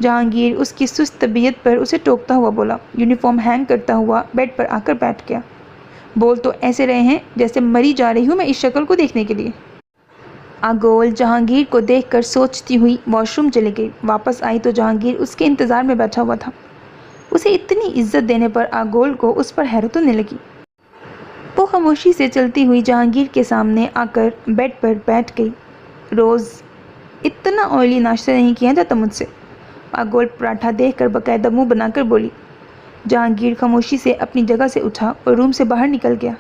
جہانگیر اس کی سست طبیعت پر اسے ٹوکتا ہوا بولا۔ یونیفارم ہینگ کرتا ہوا بیڈ پر آ کر بیٹھ گیا۔ بول تو ایسے رہے ہیں جیسے مری جا رہی ہوں میں اس شکل کو دیکھنے کے لیے۔ آگول جہانگیر کو دیکھ کر سوچتی ہوئی واش روم چلی گئی۔ واپس آئی تو جہانگیر اس کے انتظار میں بیٹھا ہوا تھا۔ اسے اتنی عزت دینے پر آگول کو اس پر حیرت ہونے لگی۔ وہ خاموشی سے چلتی ہوئی جہانگیر کے سامنے آ کر بیڈ پر بیٹھ گئی۔ روز اتنا آئلی ناشتہ نہیں کیا جاتا مجھ سے۔ آگول پراٹھا دیکھ کر باقاعدہ منہ بنا کر بولی۔ جہانگیر خاموشی سے اپنی جگہ سے اٹھا اور روم سے باہر نکل گیا۔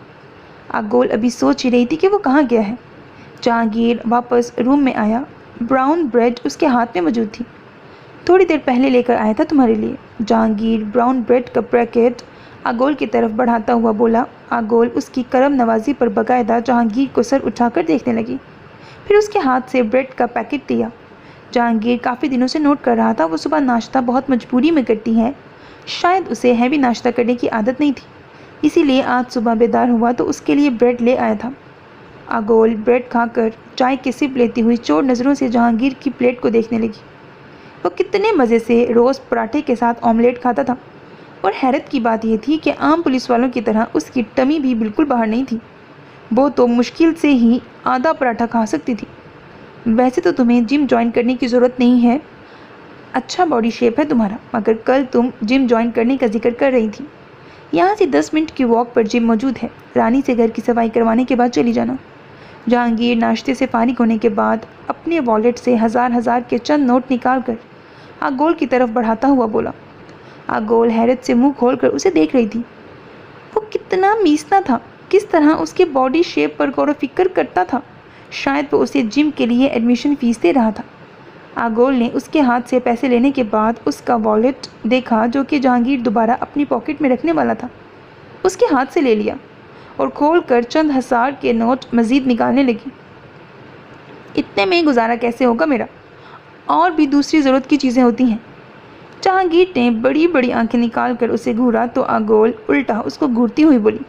آگول ابھی سوچ ہی رہی تھی کہ وہ کہاں گیا ہے۔ جہانگیر واپس روم میں آیا۔ براؤن بریڈ اس کے ہاتھ میں موجود تھی۔ تھوڑی دیر پہلے لے کر آیا تھا تمہارے لیے۔ جہانگیر براؤن بریڈ کا پیکٹ آگول کی طرف بڑھاتا ہوا بولا۔ آگول اس کی کرم نوازی پر باقاعدہ جہانگیر کو سر اٹھا کر دیکھنے لگی، پھر اس کے ہاتھ سے بریڈ کا پیکٹ لیا۔ جہانگیر کافی دنوں سے نوٹ کر رہا تھا وہ صبح ناشتہ بہت مجبوری میں کرتی ہے، شاید اسے ہیوی ناشتہ کرنے کی عادت نہیں تھی، اسی لیے آج صبح بیدار ہوا تو اس کے لیے بریڈ لے آیا تھا۔ آگول بریڈ کھا کر چائے کی سپ لیتی ہوئی چور نظروں سے جہانگیر کی پلیٹ کو دیکھنے لگی۔ وہ کتنے مزے سے روز پراٹھے کے ساتھ آملیٹ کھاتا تھا، اور حیرت کی بات یہ تھی کہ عام پولیس والوں کی طرح اس کی ٹمی بھی بالکل باہر نہیں تھی، وہ تو مشکل سے ہی آدھا پراٹھا کھا سکتی تھی۔ ویسے تو تمہیں جم جوائن کرنے کی ضرورت نہیں ہے، اچھا باڈی شیپ ہے تمہارا، مگر کل تم جم جوائن کرنے کا ذکر کر رہی تھی۔ یہاں سے 10 منٹ کی واک پر جم موجود ہے، رانی سے گھر کی صفائی کروانے کے بعد چلی جانا۔ جہانگیر ناشتے سے فارغ ہونے کے بعد اپنے والیٹ سے ہزار کے چند نوٹ نکال کر آگول کی طرف بڑھاتا ہوا بولا۔ آگول حیرت سے منہ کھول کر اسے دیکھ رہی تھی۔ وہ کتنا میسنا تھا، کس طرح اس کے باڈی شیپ پر غور و فکر کرتا تھا، شاید وہ اسے جم کے لیے ایڈمیشن فیس دے رہا تھا۔ آگول نے اس کے ہاتھ سے پیسے لینے کے بعد اس کا والیٹ دیکھا جو کہ جہانگیر دوبارہ اپنی پاکٹ میں رکھنے والا تھا، اس کے ہاتھ سے لے لیا اور کھول کر چند 1000 کے نوٹ مزید نکالنے لگی۔ اتنے میں گزارا کیسے ہوگا میرا، اور بھی دوسری ضرورت کی چیزیں ہوتی ہیں۔ جہانگیر نے بڑی بڑی آنکھیں نکال کر اسے گھورا تو آگول الٹا اس کو گھورتی ہوئی بولی،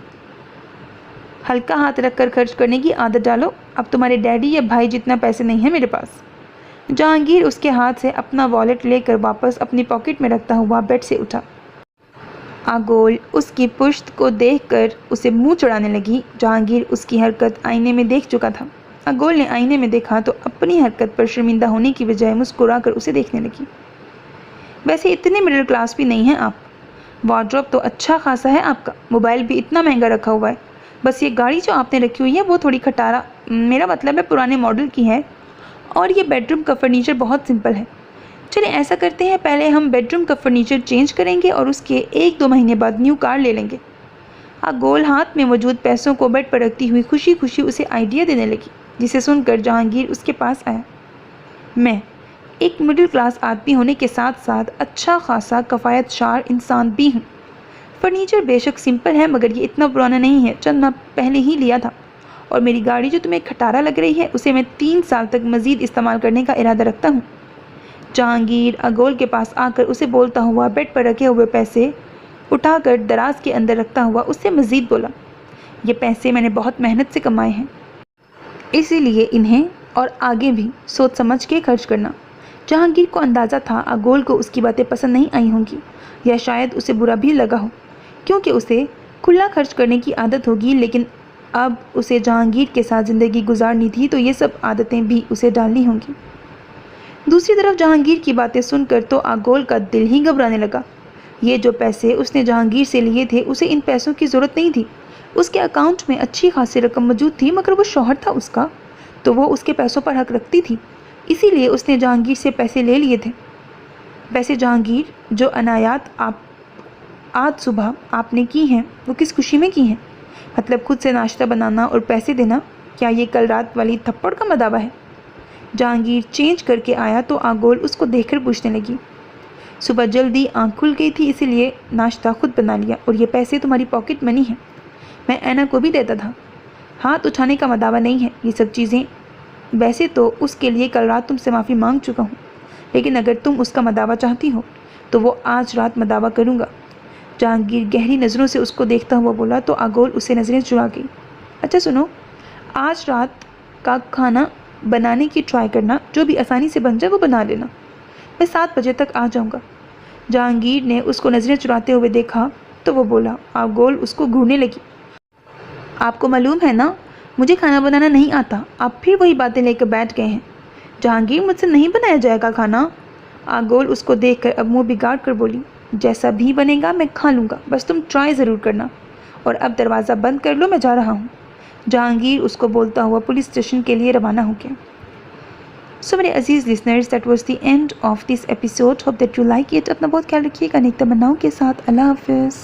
ہلکا ہاتھ رکھ کر خرچ کرنے کی عادت ڈالو، اب تمہارے ڈیڈی یا بھائی جتنا پیسے نہیں ہیں میرے پاس۔ جہانگیر اس کے ہاتھ سے اپنا والیٹ لے کر واپس اپنی پاکٹ میں رکھتا ہوا بیڈ سے اٹھا۔ آگول اس کی پشت کو دیکھ کر اسے منہ چڑھانے لگی۔ جہانگیر اس کی حرکت آئینے میں دیکھ چکا تھا۔ آگول نے آئینے میں دیکھا تو اپنی حرکت پر شرمندہ ہونے کی بجائے مسکرا کر اسے دیکھنے لگی۔ ویسے اتنے مڈل کلاس بھی نہیں ہیں آپ، وارڈروب تو اچھا خاصا ہے آپ کا، موبائل بھی اتنا مہنگا رکھا ہوا ہے، بس یہ گاڑی جو آپ نے رکھی ہوئی ہے وہ تھوڑی کھٹارا، میرا مطلب ہے پرانے ماڈل کی ہے، اور یہ بیڈ روم کا فرنیچر بہت سمپل ہے۔ چلیں ایسا کرتے ہیں، پہلے ہم بیڈ روم کا فرنیچر چینج کریں گے اور اس کے 1-2 مہینے بعد نیو کار لے لیں گے۔ آگول ہاتھ میں موجود پیسوں کو بیڈ پر رکھتی ہوئی خوشی خوشی اسے آئیڈیا دینے لگی، جسے سن کر جہانگیر اس کے پاس آیا۔ میں ایک مڈل کلاس آدمی ہونے کے ساتھ ساتھ اچھا خاصا کفایت شار انسان بھی ہوں۔ فرنیچر بے شک سمپل ہے مگر یہ اتنا پرانا نہیں ہے، چند ماہ پہلے ہی لیا تھا، اور میری گاڑی جو تمہیں کھٹارا لگ رہی ہے اسے میں 3 سال تک مزید استعمال کرنے کا ارادہ رکھتا ہوں۔ جہانگیر آگول کے پاس آ کر اسے بولتا ہوا بیڈ پر رکھے ہوئے پیسے اٹھا کر دراز کے اندر رکھتا ہوا اس سے مزید بولا، یہ پیسے میں نے بہت محنت سے کمائے ہیں، اسی لیے انہیں اور آگے بھی سوچ سمجھ کے خرچ کرنا۔ جہانگیر کو اندازہ تھا آگول کو اس کی باتیں پسند نہیں آئی ہوں گی، یا شاید اسے برا بھی لگا ہو، کیونکہ اسے کھلا خرچ کرنے کی عادت ہوگی، لیکن اب اسے جہانگیر کے ساتھ زندگی گزارنی تھی تو یہ سب عادتیں بھی اسے ڈالنی ہوں گی۔ دوسری طرف جہانگیر کی باتیں سن کر تو آگول کا دل ہی گھبرانے لگا۔ یہ جو پیسے اس نے جہانگیر سے لیے تھے اسے ان پیسوں کی ضرورت نہیں تھی، اس کے اکاؤنٹ میں اچھی خاصی رقم موجود تھی، مگر وہ شوہر تھا اس کا تو وہ اس کے پیسوں پر حق رکھتی تھی، اسی لیے اس نے جہانگیر سے پیسے لے لیے تھے۔ ویسے جہانگیر جو عنایات آج صبح آپ نے کی ہیں وہ کس خوشی میں کی ہیں؟ مطلب خود سے ناشتہ بنانا اور پیسے دینا، کیا یہ کل رات والی تھپڑ کا مداوع ہے؟ جہانگیر چینج کر کے آیا تو آگول اس کو دیکھ کر پوچھنے لگی، صبح جلدی آنکھ کھل گئی تھی اسی لیے ناشتہ خود بنا لیا، اور یہ پیسے تمہاری پاکٹ منی ہیں، میں اینا کو بھی دیتا تھا، ہاتھ اٹھانے کا مداوع نہیں ہے یہ سب چیزیں، ویسے تو اس کے لیے کل رات تم سے معافی مانگ چکا ہوں، لیکن اگر تم اس کا مداوع چاہتی ہو تو وہ آج رات مداوع کروں گا۔ جہانگیر گہری نظروں سے اس کو دیکھتا ہوا بولا تو آگول اسے نظریں چرا گئی۔ اچھا سنو، آج رات کا کھانا بنانے کی ٹرائی کرنا، جو بھی آسانی سے بن جائے وہ بنا لینا، میں 7 بجے تک آ جاؤں گا۔ جہانگیر نے اس کو نظریں چراتے ہوئے دیکھا تو وہ بولا۔ آگول اس کو گھورنے لگی، آپ کو معلوم ہے نا مجھے کھانا بنانا نہیں آتا، آپ پھر وہی باتیں لے کر بیٹھ گئے ہیں۔ جہانگیر مجھ سے نہیں بنایا جائے گا کھانا۔ آگول اس کو دیکھ کر اب منہ بگاڑ کر بولی، جیسا بھی بنے گا میں کھا لوں گا، بس تم ٹرائی ضرور کرنا، اور اب دروازہ بند کر لو، میں جا رہا ہوں۔ جہانگیر اس کو بولتا ہوا پولیس اسٹیشن کے لیے روانہ ہو گیا۔ سو میرے عزیز listeners, that was the end of this episode. Hope that you like it. اپنا بہت خیال رکھیے گا نیک تمناؤں کے ساتھ. اللہ حافظ.